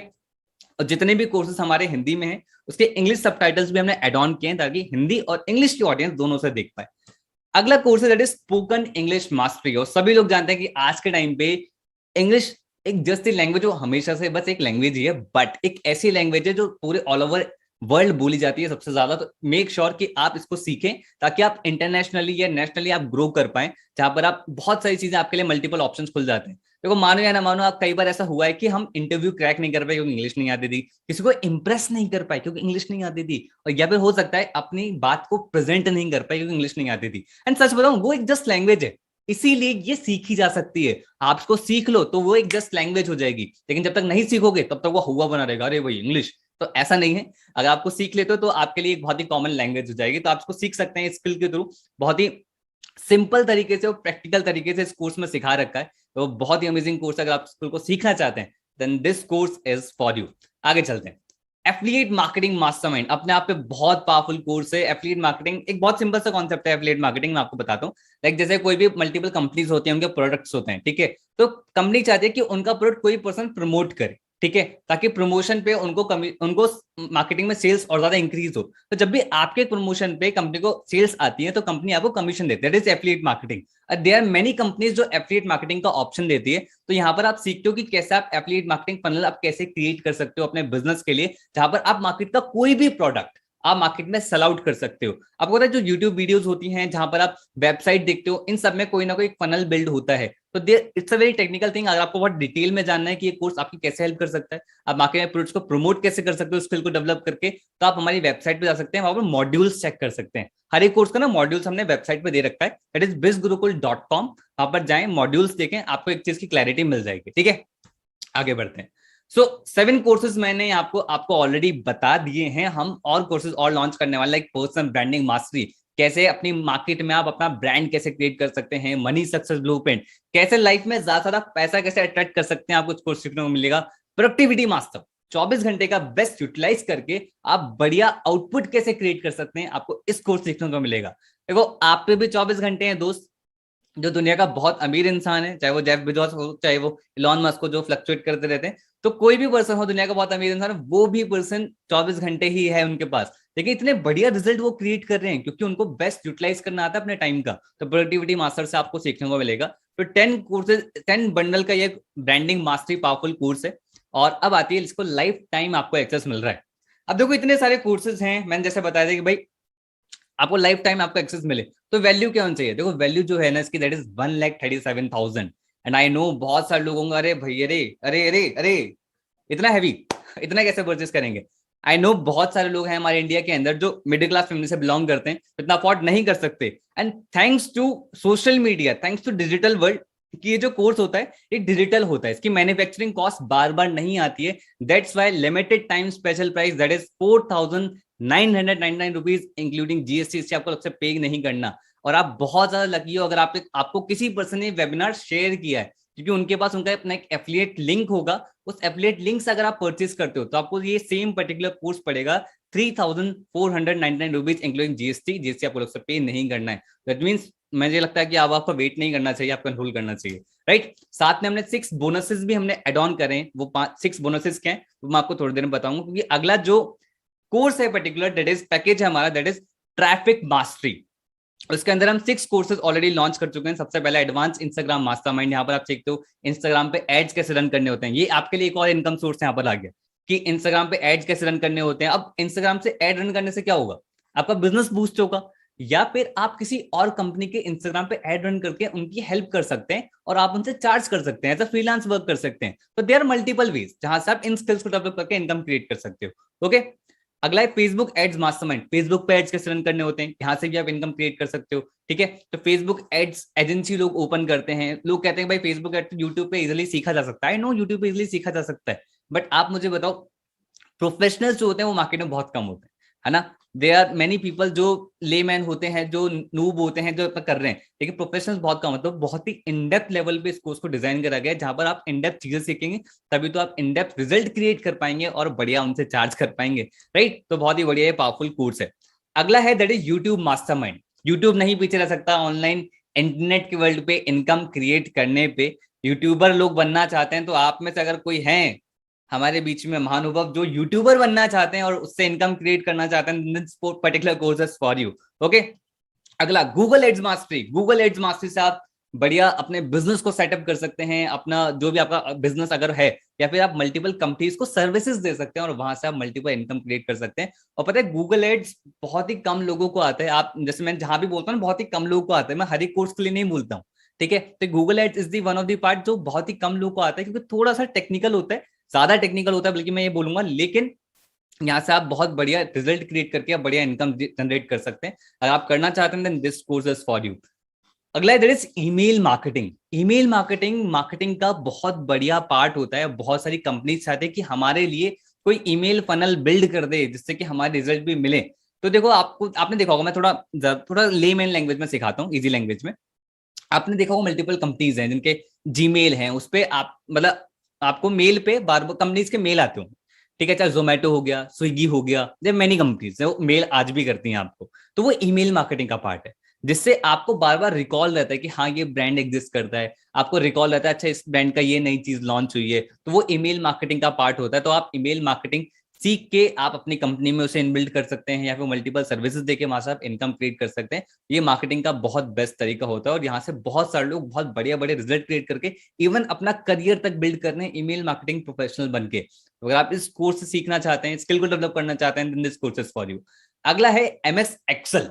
और जितने भी कोर्सेज हमारे हिंदी में हैं, उसके इंग्लिश सबटाइटल्स भी हमने एड ऑन किए हैं ताकि हिंदी और इंग्लिश की ऑडियंस दोनों से देख पाए। अगला कोर्स है that is spoken English mastery. और सभी लोग जानते हैं कि आज के टाइम पे इंग्लिश एक जस्ट लैंग्वेज, जो हमेशा से बस एक लैंग्वेज ही है, बट एक ऐसी लैंग्वेज है जो पूरे ऑल ओवर वर्ल्ड बोली जाती है सबसे ज्यादा। तो मेक श्योर कि आप इसको सीखें ताकि आप इंटरनेशनली या नेशनली आप ग्रो कर पाए, जहां पर आप बहुत सारी चीजें, आपके लिए मल्टीपल ऑप्शंस खुल जाते हैं। देखो, मानो या ना मानो, आप कई बार ऐसा हुआ है कि हम इंटरव्यू क्रैक नहीं कर पाए क्योंकि इंग्लिश नहीं आती थी, किसी को इंप्रेस नहीं कर पाए क्योंकि इंग्लिश नहीं आती थी, और या फिर हो सकता है अपनी बात को प्रेजेंट नहीं कर पाए क्योंकि इंग्लिश नहीं आती थी। एंड सच बताऊं, वो एक जस्ट लैंग्वेज है, इसीलिए ये सीखी जा सकती है। आप इसको सीख लो तो वो एक जस्ट लैंग्वेज हो जाएगी, लेकिन जब तक नहीं सीखोगे तब तक वो हुआ बना रहेगा, अरे भाई इंग्लिश। तो ऐसा नहीं है, अगर आपको सीख लेते हो तो आपके लिए एक बहुत ही कॉमन लैंग्वेज हो जाएगी। तो आप इसको सीख सकते हैं स्किल के थ्रू, बहुत ही सिंपल तरीके से और प्रैक्टिकल तरीके से इस कोर्स में सिखा रखा है। तो बहुत ही अमेजिंग कोर्स है, अगर आप स्किल को सीखना चाहते हैं then this course is for you. आगे चलते हैं। एफिलिएट मार्केटिंग मास्टरमाइंड अपने आप पे बहुत पावरफुल कोर्स है। एफिलिएट मार्केटिंग एक बहुत सिंपल सा कॉन्सेप्ट है। एफिलिएट मार्केटिंग मैं आपको बताता हूँ, लाइक जैसे कोई भी मल्टीपल कंपनीज होती हैं, उनके प्रोडक्ट्स होते हैं, ठीक है। तो कंपनी चाहती है कि उनका प्रोडक्ट कोई पर्सन प्रमोट करे, ठीक है, ताकि प्रमोशन पे उनको मार्केटिंग में सेल्स और ज्यादा इंक्रीज हो। तो जब भी आपके प्रमोशन पे कंपनी को सेल्स आती है तो कंपनी आपको कमीशन देती है, that is affiliate marketing. There are many companies जो एफिलिएट मार्केटिंग का ऑप्शन देती है। तो यहाँ पर आप सीखते हो कि कैसे आप एफिलिएट मार्केटिंग फनल आप कैसे क्रिएट कर सकते हो अपने बिजनेस के लिए, जहां पर आप मार्केट का कोई भी प्रोडक्ट आप मार्केट में सेल आउट कर सकते हो। आपको पता है जो यूट्यूब वीडियोस होती हैं, जहां पर आप वेबसाइट देखते हो, इन सब में कोई ना कोई फनल बिल्ड होता है। तो it's a very technical thing. अगर आपको बहुत डिटेल में जानना है कि ये कोर्स आपकी कैसे हेल्प कर सकता है, आप मार्केट में प्रोडक्ट्स को प्रमोट कैसे कर सकते हो, स्किल को डेवलप करके, तो आप हमारी वेबसाइट पे जा सकते हैं, वहां पर मॉड्यूल्स चेक कर सकते हैं। हर एक कोर्स का ना मॉड्यूल्स हमने वेबसाइट पे दे रखा है, दैट इज bizgurukul.com। वहां पर जाएं, मॉड्यूल्स देखें, आपको एक चीज की क्लैरिटी मिल जाएगी, ठीक है। आगे बढ़ते हैं। सो 7 कोर्सेज मैंने आपको ऑलरेडी बता दिए हैं। हम और कोर्सेज और लॉन्च करने वाले, लाइक पर्सनल ब्रांडिंग मास्टरी, कैसे अपनी मार्केट में आप अपना ब्रांड कैसे क्रिएट कर सकते हैं, मनी सक्सेस ब्लूप्रिंट, कैसे लाइफ में ज्यादा पैसा कैसे अट्रैक्ट कर सकते हैं, आपको कोर्स सीखने को मिलेगा। प्रोडक्टिविटी मास्टर, 24 घंटे का बेस्ट यूटिलाइज करके आप बढ़िया आउटपुट कैसे क्रिएट कर सकते हैं, आपको इस कोर्स सीखने को मिलेगा। देखो, आप पे भी 24 घंटे हैं दोस्त। जो दुनिया का बहुत अमीर इंसान है, चाहे वो जेफ बेजोस हो, चाहे वो इलॉन मस्क हो, जो फ्लक्चुएट करते रहते हैं, तो कोई भी पर्सन हो दुनिया का बहुत अमीर इंसान, वो भी पर्सन 24 घंटे ही है उनके पास, लेकिन इतने बढ़िया रिजल्ट वो क्रिएट कर रहे हैं क्योंकि उनको बेस्ट यूटिलाइज करना आता है अपने टाइम का। तो प्रोडक्टिविटी मास्टर से आपको सीखने को मिलेगा। तो 10 कोर्सेज, 10 बंडल का ये ब्रांडिंग मास्टरी पावरफुल कोर्स है। और अब आती है, इसको लाइफ टाइम आपको एक्सेस मिल रहा है। अब देखो, इतने सारे कोर्सेज हैं, मैंने जैसे बताया था कि भाई आपको लाइफ टाइम आपको एक्सेस मिले, तो वैल्यू क्या होनी चाहिए। देखो, वैल्यू जो है ना इसकी, that is 1,37,000। And I know बहुत सारे लोग होंगे, अरे भैया अरे अरे अरे अरे इतना हैवी, इतना कैसे परचेस करेंगे। आई नो बहुत सारे लोग हैं हमारे इंडिया के अंदर जो मिडिल क्लास फैमिली से बिलोंग करते हैं, इतना अफोर्ड नहीं कर सकते। And thanks to social media, thanks to digital world, कि ये जो कोर्स होता है ये डिजिटल होता है, इसकी मैन्युफैक्चरिंग कॉस्ट बार बार नहीं आती है। That's why limited time special price, that is 4,999 rupees including GST. इससे आपको सबसे पे नहीं करना। और आप बहुत ज्यादा लकी हो अगर आपको किसी पर्सन ने वेबिनार शेयर किया है, क्योंकि उनके पास उनका अपना एक एफिलिएट लिंक होगा। उस एफिलिएट लिंक से अगर आप परचेज करते हो तो आपको ये सेम पर्टिकुलर कोर्स पड़ेगा 3,499 रुपीज इंक्लूडिंग जीएसटी। जीएसटी आपको लोग से पे नहीं करना है। दैट मीन्स मुझे लगता है कि अब आपको वेट नहीं करना चाहिए, आपको कंट्रोल करना चाहिए, राइट। साथ में हमने 6 बोनसेस भी हमने एड ऑन करें। वो 6 बोनसेस क्या है वो मैं आपको थोड़ी देर में बताऊंगा, क्योंकि अगला जो कोर्स है पर्टिकुलर, दैट इज पैकेज है हमारा, दैट इज ट्रैफिक मास्टरी। उसके अंदर हम 6 कोर्सेज ऑलरेडी लॉन्च कर चुके हैं। सबसे पहला एडवांस इंस्टाग्राम मास्टरमाइंड, यहाँ पर आप सीखते हो इंस्टाग्राम पे एड्स कैसे रन करने होते हैं। ये आपके लिए एक और इनकम सोर्स यहाँ पर आ गया कि इंस्टाग्राम पे एड्स कैसे रन करने होते हैं। अब इंस्टाग्राम से एड रन करने से क्या होगा, आपका बिजनेस बूस्ट होगा, या फिर आप किसी और कंपनी के इंस्टाग्राम पे एड रन करके उनकी हेल्प कर सकते हैं और आप उनसे चार्ज कर सकते हैं, एज अ फ्रीलांस वर्क कर सकते हैं। तो देयर आर मल्टीपल वेज जहां से आप इन स्किल्स को डेवलप करके इनकम क्रिएट कर सकते हो। ओके, अगला है फेसबुक एड्स मास्टरमाइंड। फेसबुक पे एड्स कैसे रन करने होते हैं, यहाँ से भी आप इनकम क्रिएट कर सकते हो। ठीक है, तो फेसबुक एड्स एजेंसी लोग ओपन करते हैं। लोग कहते हैं भाई फेसबुक एड तो यूट्यूब पे इजिली सीखा जा सकता है। नो, यूट्यूब पे इजिली सीखा जा सकता है, बट आप मुझे बताओ प्रोफेशनल्स जो होते हैं वो मार्केट में बहुत कम होते हैं, है ना। देयर आर मेनी पीपल जो लेमैन होते हैं, जो नूब होते हैं, जो कर रहे हैं, लेकिन प्रोफेशनल्स बहुत कम। मतलब बहुत ही इनडेप्थ लेवल पे इस कोर्स को डिजाइन करा गया है, जहां पर आप इनडेप्थ चीजें सीखेंगे, तभी तो आप इनडेप्थ रिजल्ट क्रिएट कर पाएंगे और बढ़िया उनसे चार्ज कर पाएंगे, राइट। तो बहुत ही बढ़िया ये पावरफुल कोर्स है। अगला है that is YouTube mastermind. YouTube नहीं पीछे रह सकता ऑनलाइन इंटरनेट के वर्ल्ड पे इनकम क्रिएट करने पे। यूट्यूबर लोग बनना चाहते हैं तो आप में से अगर कोई है हमारे बीच में महानुभव जो यूट्यूबर बनना चाहते हैं और उससे इनकम क्रिएट करना चाहते हैं, particular courses for you. Okay, अगला Google ads mastery. Google ads mastery से आप बढ़िया अपने बिजनेस को सेटअप कर सकते हैं, अपना जो भी आपका बिजनेस अगर है, या फिर आप मल्टीपल कंपनीज को सर्विसेज दे सकते हैं और वहां से आप मल्टीपल इनकम क्रिएट कर सकते हैं। और पता है गूगल एड्स बहुत ही कम लोगों को आता है। आप जैसे मैं जहां भी बोलता हूँ बहुत ही कम लोगों को आता है, मैं हर एक कोर्स के लिए नहीं बोलता हूँ, ठीक है। तो Google ads is the one of the part जो बहुत ही कम लोगों को आता है, क्योंकि थोड़ा सा टेक्निकल होता है, ज्यादा टेक्निकल होता है बल्कि मैं ये बोलूंगा, लेकिन यहाँ से आप बहुत बढ़िया रिजल्ट क्रिएट करके आप बढ़िया इनकम जनरेट कर सकते हैं। अगर आप करना चाहते हैं then this course is for you. अगला है there is email marketing. Email marketing marketing का बहुत बढ़िया पार्ट होता है। बहुत सारी कंपनीज चाहते हैं कि हमारे लिए कोई ईमेल फनल बिल्ड कर दे जिससे कि हमारे रिजल्ट भी मिले। तो देखो आपने देखा होगा, मैं थोड़ा लेमैन लैंग्वेज में सिखाता हूँ, इजी लैंग्वेज में। आपने देखा होगा मल्टीपल कंपनीज हैं जिनके जीमेल हैं, उस पे आप मतलब आपको मेल पे बार बार कंपनीज के मेल आते होंगे, ठीक है। चाहे जोमेटो हो गया, स्विगी हो गया, जब मैनी कंपनीज है मेल आज भी करती हैं आपको। तो वो ईमेल मार्केटिंग का पार्ट है, जिससे आपको बार बार रिकॉल रहता है कि हाँ ये ब्रांड एग्जिस्ट करता है। आपको रिकॉल रहता है अच्छा इस ब्रांड का ये नई चीज लॉन्च हुई है, तो वो ईमेल मार्केटिंग का पार्ट होता है। तो आप ईमेल मार्केटिंग सीख के आप अपनी कंपनी में उसे इनबिल्ड कर सकते हैं, या फिर मल्टीपल सर्विसेज देके वहां से आप इनकम क्रिएट कर सकते हैं। ये मार्केटिंग का बहुत बेस्ट तरीका होता है और यहाँ से बहुत सारे लोग बहुत बढ़िया बढ़िया रिजल्ट क्रिएट करके इवन अपना करियर तक बिल्ड करने ईमेल मार्केटिंग प्रोफेशनल बन के। अगर आप इस कोर्स से सीखना चाहते हैं, स्किल को डेवलप करना चाहते हैं, this course is for you. अगला है एमएस एक्सेल।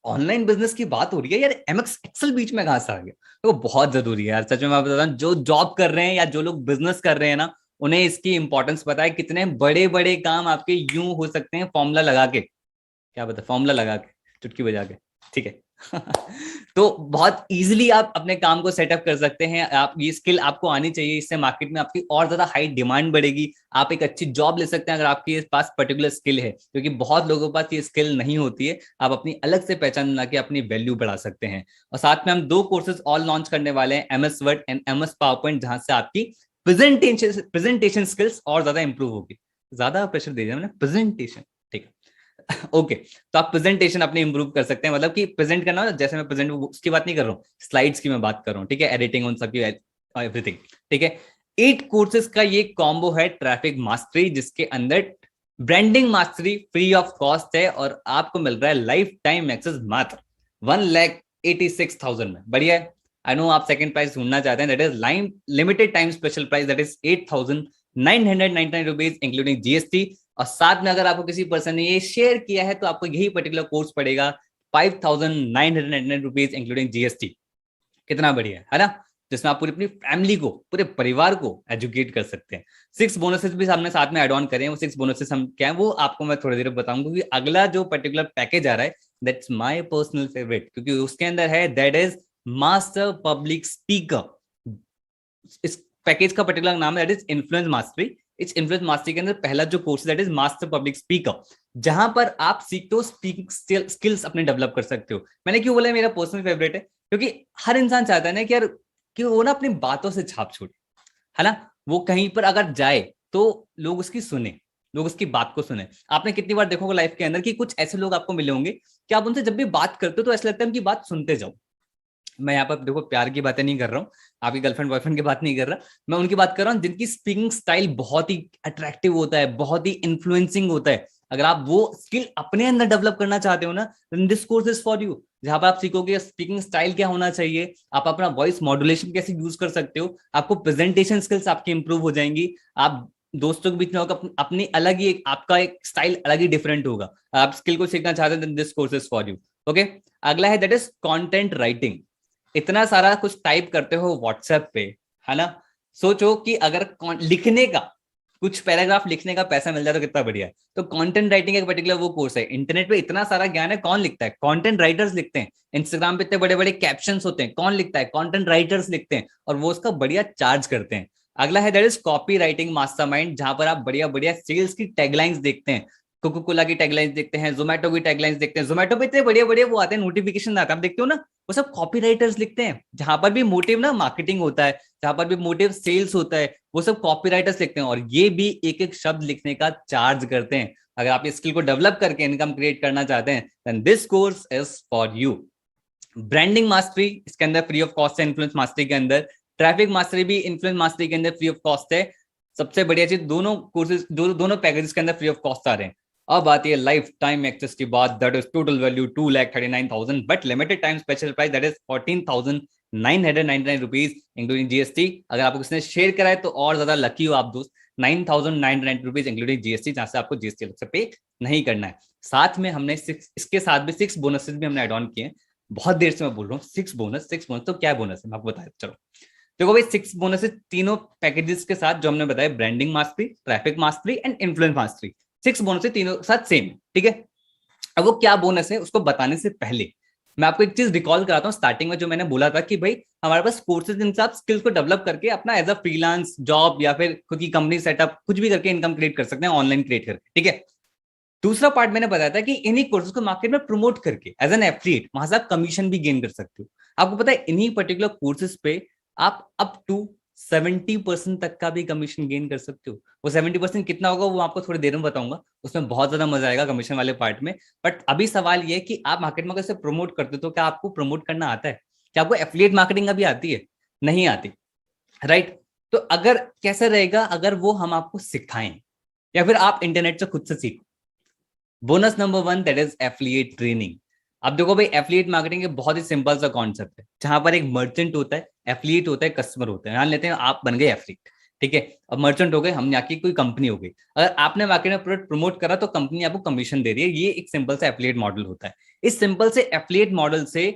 ऑनलाइन बिजनेस की बात हो रही है यार, एमएस एक्सेल बीच में कहां से आ गया? तो बहुत जरूरी है यार, सच में मैं बता रहा हूँ। जो जॉब कर रहे हैं या जो लोग बिजनेस कर रहे हैं ना, उन्हें इसकी इंपॉर्टेंस पता है। कितने बड़े बड़े काम आपके यूं हो सकते हैं फॉर्मूला लगा के, क्या बता, फॉर्मूला लगा के, चुटकी बजा के, ठीक है। तो बहुत इजीली आप अपने काम को सेटअप कर सकते हैं। आप ये स्किल आपको आनी चाहिए, इससे मार्केट में आपकी और ज्यादा हाई डिमांड बढ़ेगी। आप एक अच्छी जॉब ले सकते हैं अगर आपके पास पर्टिकुलर स्किल है, क्योंकि बहुत लोगों के पास ये स्किल नहीं होती है। आप अपनी अलग से पहचान बना के अपनी वैल्यू बढ़ा सकते हैं। और साथ में हम 2 कोर्सेज और लॉन्च करने वाले हैं, MS word and MS power point, जहां से आपकी प्रेजेंटेशन स्किल्स और ज्यादा इंप्रूव होगी। ज्यादा प्रेशर दे दिया मैंने, प्रेजेंटेशन, ठीक है। ओके तो आप प्रेजेंटेशन अपने इंप्रूव कर सकते हैं। मतलब कि प्रेजेंट करना, जैसे मैं प्रेजेंट उसकी बात नहीं कर रहा हूँ, स्लाइड्स की मैं बात कर रहा हूँ, ठीक है। एडिटिंग उन सबकी एवरीथिंग, ठीक है। 8 कोर्सेज का ये कॉम्बो है ट्रैफिक मास्टरी, जिसके अंदर branding mastery free of cost है और आपको मिल रहा है लाइफ टाइम एक्सेस मात्र 1,86,000 में। बढ़िया है। आई नो आप सेकंड प्राइस ढूंढना चाहते हैं, that is limited time special price, that is 8,999 rupees including GST. और साथ में अगर आपको किसी पर्सन ने ये शेयर किया है तो आपको यही पर्टिकुलर कोर्स पड़ेगा 5,999 रुपीज इंक्लूडिंग जीएसटी। कितना बढ़िया है ना, जिसमें आप पूरी अपनी फैमिली को, पूरे परिवार को एजुकेट कर सकते हैं। 6 बोनसेस भी हमने साथ में एड ऑन करे हैं। वो 6 बोनसेस हम क्या है वो आपको मैं थोड़ी देर बताऊंगा, क्योंकि अगला जो पर्टिकुलर पैकेज आ रहा है दैट्स माय पर्सनल फेवरेट, क्योंकि उसके अंदर है that is master public speaker. इस पैकेज का पर्टिकुलर नाम है दैट इज इन्फ्लुएंस मास्टरी। इस इन्फ्लुएंस मास्टरी के अंदर पहला जो course that is master public speaker, जहां पर आप सीखते हो स्पीकिंग स्किल्स अपने डेवलप कर सकते हो। मैंने क्यों बोला मेरा पर्सनल फेवरेट है, क्योंकि हर इंसान चाहता है ना कि यार कि वो ना अपनी बातों से छाप छोड़े, है ना। वो कहीं पर अगर जाए तो लोग उसकी सुने, लोग उसकी बात को सुने। आपने कितनी बार देखोगे लाइफ के अंदर कि कुछ ऐसे लोग आपको मिले होंगे कि आप उनसे जब भी बात करते हो तो ऐसा लगता है उनकी बात सुनते जाओ। मैं यहाँ पर देखो प्यार की बातें नहीं कर रहा हूँ, आपकी गर्लफ्रेंड बॉयफ्रेंड की बात नहीं कर रहा, मैं उनकी बात कर रहा हूँ जिनकी स्पीकिंग स्टाइल बहुत ही अट्रैक्टिव होता है, बहुत ही इन्फ्लुएंसिंग होता है। अगर आप वो स्किल अपने अंदर डेवलप करना चाहते हो ना, then this course is for you. जहां पर आप सीखोगे स्पीकिंग स्टाइल क्या होना चाहिए, आप अपना वॉइस मॉड्यूलेशन कैसे यूज कर सकते हो, आपको प्रेजेंटेशन स्किल्स आपकी इंप्रूव हो जाएंगी, आप दोस्तों के बीच में होगा अपनी अलग ही आपका एक स्टाइल अलग ही डिफरेंट होगा। आप स्किल को सीखना चाहते हैं, this course is for you. Okay, अगला है दैट इज कंटेंट राइटिंग। इतना सारा कुछ टाइप करते हो व्हाट्सएप पे, है ना, सोचो कि अगर लिखने का, कुछ पैराग्राफ लिखने का पैसा मिल जाए तो कितना बढ़िया है। तो कंटेंट राइटिंग एक पर्टिकुलर वो कोर्स है। इंटरनेट पे इतना सारा ज्ञान है, कौन लिखता है? कंटेंट राइटर्स लिखते हैं। इंस्टाग्राम पे इतने बड़े बड़े कैप्शंस होते हैं, कौन लिखता है? कंटेंट राइटर्स लिखते हैं, और वो उसका बढ़िया चार्ज करते हैं। अगला है that is copy writing mastermind, जहां पर आप बढ़िया बढ़िया सेल्स की टैगलाइंस देखते हैं, कोको कोला की टैगलाइंस देखते हैं, जोमेटो की टैगलाइंस देखते हैं। जोमेटो पे इतने बढ़िया बढ़िया वो आते हैं, नोटिफिकेशन आता है, आप देखते हो ना, वो सब कॉपी राइटर्स लिखते हैं। जहां पर भी मोटिव ना मार्केटिंग होता है, जहां पर भी मोटिव सेल्स होता है, वो सब कॉपी राइटर्स लिखते हैं, और ये भी एक एक शब्द लिखने का चार्ज करते हैं। अगर आप इस स्किल को डेवलप करके इनकम क्रिएट करना चाहते हैं, then this course is for you. Branding mastery, इसके अंदर फ्री ऑफ कॉस्ट है। इन्फ्लुएंस मास्टरी के अंदर ट्रैफिक मास्टरी भी इन्फ्लुएंस मास्टरी के अंदर फ्री ऑफ कॉस्ट है। सबसे बढ़िया चीज, दोनों कोर्सेज दोनों पैकेजेस के अंदर फ्री ऑफ कॉस्ट आ रहे हैं। अब आती है लाइफ टाइम एक्सेस की बात, that is total value 2,39,000, but limited time special price that is 14,999 rupees including GST. अगर आपको किसी ने शेयर करा है तो और ज्यादा लकी हो आप दोस्त, 9,999 रुपीज इंक्लूडिंग जीएसटी, जहां से आपको जीएसटी अलग से पे नहीं करना है। साथ में हमने इसके साथ भी 6 बोनसेस भी हमने एड ऑन किए हैं। बहुत देर से मैं बोल रहा हूँ 6 बोनस, 6 बोनस, तो क्या बोनस है मैं आपको बताया। चलो देखो भाई, 6 बोनस तीनों पैकेजेस के साथ जो हमने बताया, branding mastery, traffic mastery and influence mastery, 6 bonus तीनों साथ सेम, ठीक है। अब वो क्या बोनस है उसको बताने से पहले मैं आपको एक चीज रिकॉल कराता हूँ। स्टार्टिंग में जो मैंने बोला था कि भाई हमारे पास कोर्सेज, जिनसे आप स्किल्स को डेवलप करके अपना एज अ फ्रीलांस जॉब या फिर खुद की कंपनी सेटअप कुछ भी करके इनकम क्रिएट कर सकते हैं, ऑनलाइन क्रिएट करके, ठीक है। दूसरा पार्ट मैंने बताया था कि इन्हीं कोर्सेज को मार्केट में प्रमोट करके एज एन एफिलिएट वहां से आप कमीशन भी गेन कर सकते हो। आपको पता है इन्हीं पर्टिकुलर कोर्सेज पे आप अप टू 70% तक का भी कमीशन गेन कर सकते हो। वो 70% कितना होगा वो आपको थोड़ी देर में बताऊंगा, उसमें बहुत ज्यादा मजा आएगा कमीशन वाले पार्ट में। बट अभी सवाल ये है कि आप मार्केट में कैसे प्रमोट करते हो, तो क्या आपको प्रमोट करना आता है? क्या आपको एफिलिएट मार्केटिंग अभी आती है? नहीं आती, राइट। तो अगर कैसा रहेगा अगर वो हम आपको सिखाएं, या फिर आप इंटरनेट से खुद से सीखो। Bonus number 1 that is affiliate training. अब देखो भाई, एफिलिएट मार्केटिंग एक बहुत ही सिंपल सा कॉन्सेप्ट है, जहां पर एक मर्चेंट होता है, एफिलिएट होता है, कस्टमर होता है। मान लेते हैं आप बन गए एफिलिएट, ठीक है। अब मर्चेंट हो गए, हम यहाँ की कोई कंपनी हो गई। अगर आपने मार्केट में प्रोडक्ट प्रमोट करा तो कंपनी आपको कमीशन दे रही है। ये एक सिंपल सा एफिलिएट मॉडल होता है। इस सिंपल से एफिलिएट मॉडल से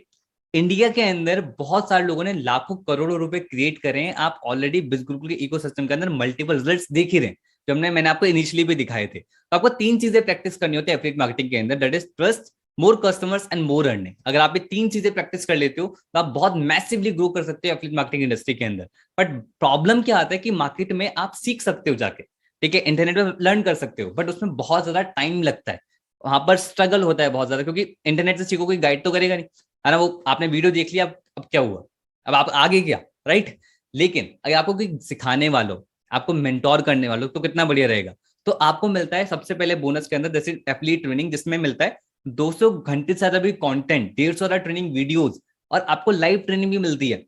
इंडिया के अंदर बहुत सारे लोगों ने लाखों करोड़ों रुपए क्रिएट करे हैं। आप ऑलरेडी बिजगुरुकुल के इकोसिस्टम के अंदर मल्टीपल रिजल्ट्स देख ही रहे हैं, जो मैंने आपको इनिशियली भी दिखाए थे। तो आपको 3 चीजें प्रैक्टिस करनी होती है एफिलिएट मार्केटिंग के अंदर, that is trust, more customers and more earning. अगर आप ये 3 चीजें प्रैक्टिस कर लेते हो तो आप बहुत मैसिवली ग्रो कर सकते हो एफिलिएट मार्केटिंग इंडस्ट्री के अंदर। बट प्रॉब्लम क्या आता है कि मार्केट में आप सीख सकते हो जाके, ठीक है, इंटरनेट पे लर्न कर सकते हो, बट उसमें बहुत ज्यादा टाइम लगता है, वहां पर स्ट्रगल होता है बहुत ज्यादा, क्योंकि इंटरनेट से सीखो कोई गाइड तो करेगा नहीं, है ना। वो आपने वीडियो देख लिया, अब क्या हुआ, अब आप आगे क्या, राइट। लेकिन अगर आपको कोई सिखाने वालों, आपको मेंटोर करने वालों, तो कितना बढ़िया रहेगा। तो आपको मिलता है सबसे पहले बोनस के अंदर जैसे एफिलिएट ट्रेनिंग, जिसमें मिलता है 200 घंटे से ज्यादा भी कंटेंट, 150 ट्रेनिंग वीडियोस, और आपको लाइव ट्रेनिंग भी मिलती है,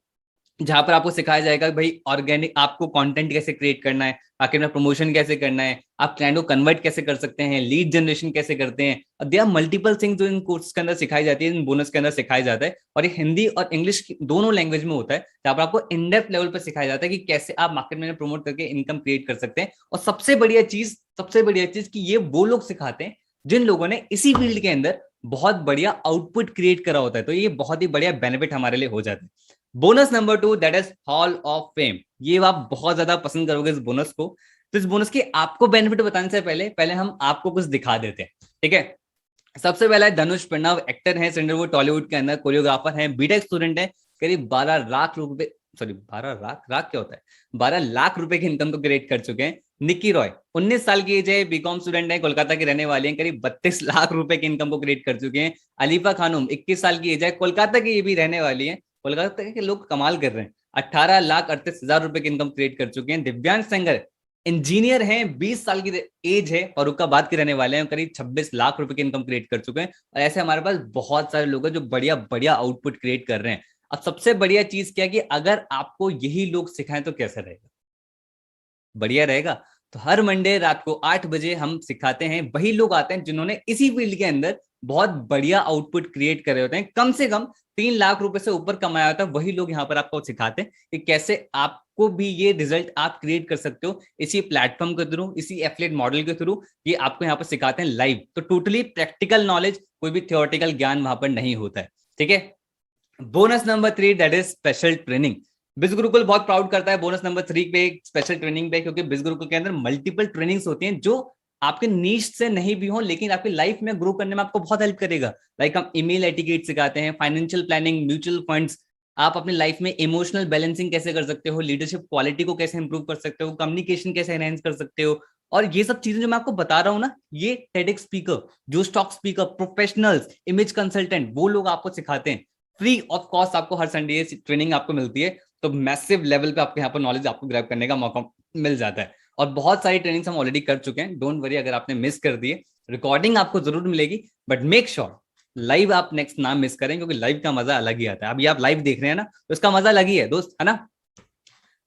जहां पर आपको सिखाया जाएगा भाई ऑर्गेनिक आपको कंटेंट कैसे क्रिएट करना है, मार्केट में प्रमोशन कैसे करना है, आप क्लाइंट को कन्वर्ट कैसे कर सकते हैं, लीड जनरेशन कैसे करते हैं। और दे आर मल्टीपल थिंग्स जो इन कोर्स के अंदर सिखाई जाती है, इन बोनस के अंदर सिखाया जाता है। और ये हिंदी और इंग्लिश दोनों लैंग्वेज में होता है, जहां पर आपको इन डेप्थ लेवल पर सिखाया जाता है कि कैसे आप मार्केट में प्रमोट करके इनकम क्रिएट कर सकते हैं। और सबसे बढ़िया चीज कि ये वो लोग सिखाते हैं जिन लोगों ने इसी फील्ड के अंदर बहुत बढ़िया आउटपुट क्रिएट करा होता है। तो ये बहुत ही बढ़िया बेनिफिट हमारे लिए हो जाता है। Bonus number 2 that is hall of fame. ये आप बहुत ज्यादा पसंद करोगे इस बोनस को। तो इस बोनस की आपको बेनिफिट बताने से पहले हम आपको कुछ दिखा देते हैं, ठीक है। सबसे पहला है धनुष प्रणव, एक्टर है, सैंडलवुड टॉलीवुड के अंदर, कोरियोग्राफर है, बीटेक स्टूडेंट है, करीब 12 लाख रुपए, सॉरी 12 लाख लाख क्या होता है, 12 लाख रुपए की इनकम तो क्रिएट कर चुके हैं। निकी रॉय 19 साल की एज है, बीकॉम स्टूडेंट है, कोलकाता की रहने वाली है, करीब 32 लाख रुपए की इनकम को क्रिएट कर चुके हैं। अलीफा खानूम 21 साल की एज है, कोलकाता की ये भी रहने वाली है, कोलकाता के लोग कमाल कर रहे हैं, 18,38,000 रुपए की इनकम क्रिएट कर चुके हैं। दिव्यांश सेंगर इंजीनियर हैं, 20 साल की एज है, फरुखाबाद के रहने वाले हैं, करीब 26 लाख रुपए की इनकम क्रिएट कर चुके हैं। और ऐसे हमारे पास बहुत सारे लोग हैं जो बढ़िया बढ़िया आउटपुट क्रिएट कर रहे हैं। अब सबसे बढ़िया चीज क्या है कि अगर आपको यही लोग सिखाएं तो कैसा रहेगा, बढ़िया रहेगा। तो हर मंडे रात को 8 बजे हम सिखाते हैं, वही लोग आते हैं जिन्होंने इसी फील्ड के अंदर बहुत बढ़िया आउटपुट क्रिएट करे होते हैं, कम से कम 3 लाख रुपए से ऊपर कमाया होता है, वही लोग यहाँ पर आपको सिखाते हैं कि कैसे आपको भी ये रिजल्ट आप क्रिएट कर सकते हो इसी प्लेटफॉर्म के थ्रू, इसी एफिलिएट मॉडल के थ्रू। ये आपको यहाँ पर सिखाते हैं लाइव, तो टोटली प्रैक्टिकल नॉलेज, कोई भी थियोरेटिकल ज्ञान वहां पर नहीं होता है। ठीक है, bonus number 3 that is special training. बिज गुरुकुल बहुत प्राउड करता है बोनस नंबर 3 पे, स्पेशल ट्रेनिंग पे, क्योंकि बिज गुरुकुल के अंदर मल्टीपल ट्रेनिंग्स होती हैं जो आपके नीश से नहीं भी हो लेकिन आपकी लाइफ में ग्रो करने में आपको बहुत हेल्प करेगा। लाइक हम ईमेल एटिकेट सिखाते हैं, फाइनेंशियल प्लानिंग, म्यूचुअल फंड्स, आप अपनी लाइफ में इमोशनल बैलेंसिंग कैसे कर सकते हो, लीडरशिप क्वालिटी को कैसे इंप्रूव कर सकते हो, कम्युनिकेशन कैसे एनहेंस कर सकते हो। और ये सब चीजें जो मैं आपको बता रहा हूँ ना, ये टेडेक्स स्पीकर, जो stock speaker, professionals, image consultant, वो लोग आपको सिखाते हैं फ्री ऑफ कॉस्ट। आपको हर संडे ट्रेनिंग आपको मिलती है, तो मैसिव लेवल पे आपके यहाँ पर नॉलेज आपको ग्रैब करने का मौका मिल जाता है। और बहुत सारी ट्रेनिंग्स हम ऑलरेडी कर चुके हैं, डोंट वरी अगर आपने मिस कर दिए, रिकॉर्डिंग आपको जरूर मिलेगी, बट मेक श्योर लाइव आप नेक्स्ट ना मिस करें, क्योंकि लाइव का मजा अलग ही आता है। अभी आप लाइव देख रहे हैं ना, तो इसका मजा अलग ही है दोस्त, है ना।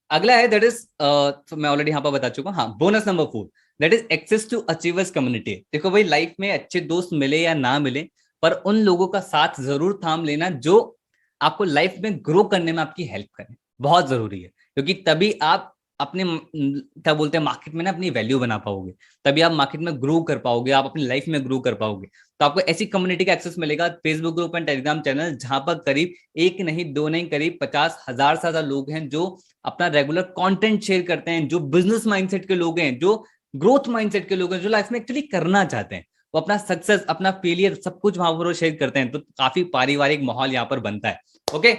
अगला है दैट इज मैं ऑलरेडी यहाँ पर बता चुका हूँ, हाँ, bonus number 4 that is access to achievers community. देखो भाई, लाइफ में अच्छे दोस्त मिले या ना मिले, पर उन लोगों का साथ जरूर थाम लेना जो आपको लाइफ में ग्रो करने में आपकी हेल्प करें, बहुत जरूरी है। क्योंकि तभी आप अपने क्या बोलते हैं मार्केट में ना अपनी वैल्यू बना पाओगे, तभी आप मार्केट में ग्रो कर पाओगे, आप अपनी लाइफ में ग्रो कर पाओगे। तो आपको ऐसी कम्युनिटी का एक्सेस मिलेगा, Facebook group and Telegram channel, जहां पर करीब 1 नहीं 2 नहीं करीब 50,000 से ज्यादा लोग हैं जो अपना रेगुलर कंटेंट शेयर करते हैं, जो बिजनेस माइंडसेट के लोग हैं, जो ग्रोथ माइंडसेट के लोग हैं, जो लाइफ में एक्चुअली करना चाहते हैं, वो अपना सक्सेस, अपना फेलियर, सब कुछ वहां पर शेयर करते हैं। तो काफी पारिवारिक माहौल यहाँ पर बनता है। Okay,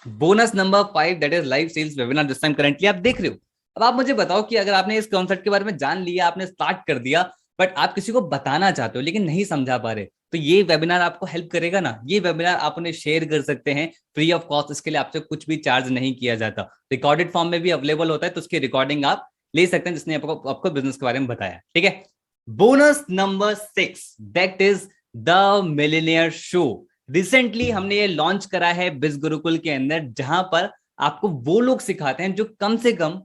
bonus number 5 that is live sales webinar, जिस टाइम करंटली आप देख रहे हो। अब आप मुझे बताओ कि अगर आपने इस कॉन्सेप्ट के बारे में जान लिया, आपने स्टार्ट कर दिया, बट आप किसी को बताना चाहते हो लेकिन नहीं समझा पा रहे, तो ये वेबिनार आपको हेल्प करेगा ना। ये वेबिनार आप उन्हें शेयर कर सकते हैं फ्री ऑफ कॉस्ट, इसके लिए आपसे कुछ भी चार्ज नहीं किया जाता, रिकॉर्डेड फॉर्म में भी अवेलेबल होता है, तो उसकी रिकॉर्डिंग आप ले सकते हैं जिसने आपको बिजनेस के बारे में बताया। ठीक है, bonus number 6 that is the millionaire show. Recently हमने ये लॉन्च करा है बिज गुरुकुल के अंदर, जहां पर आपको वो लोग सिखाते हैं जो कम से कम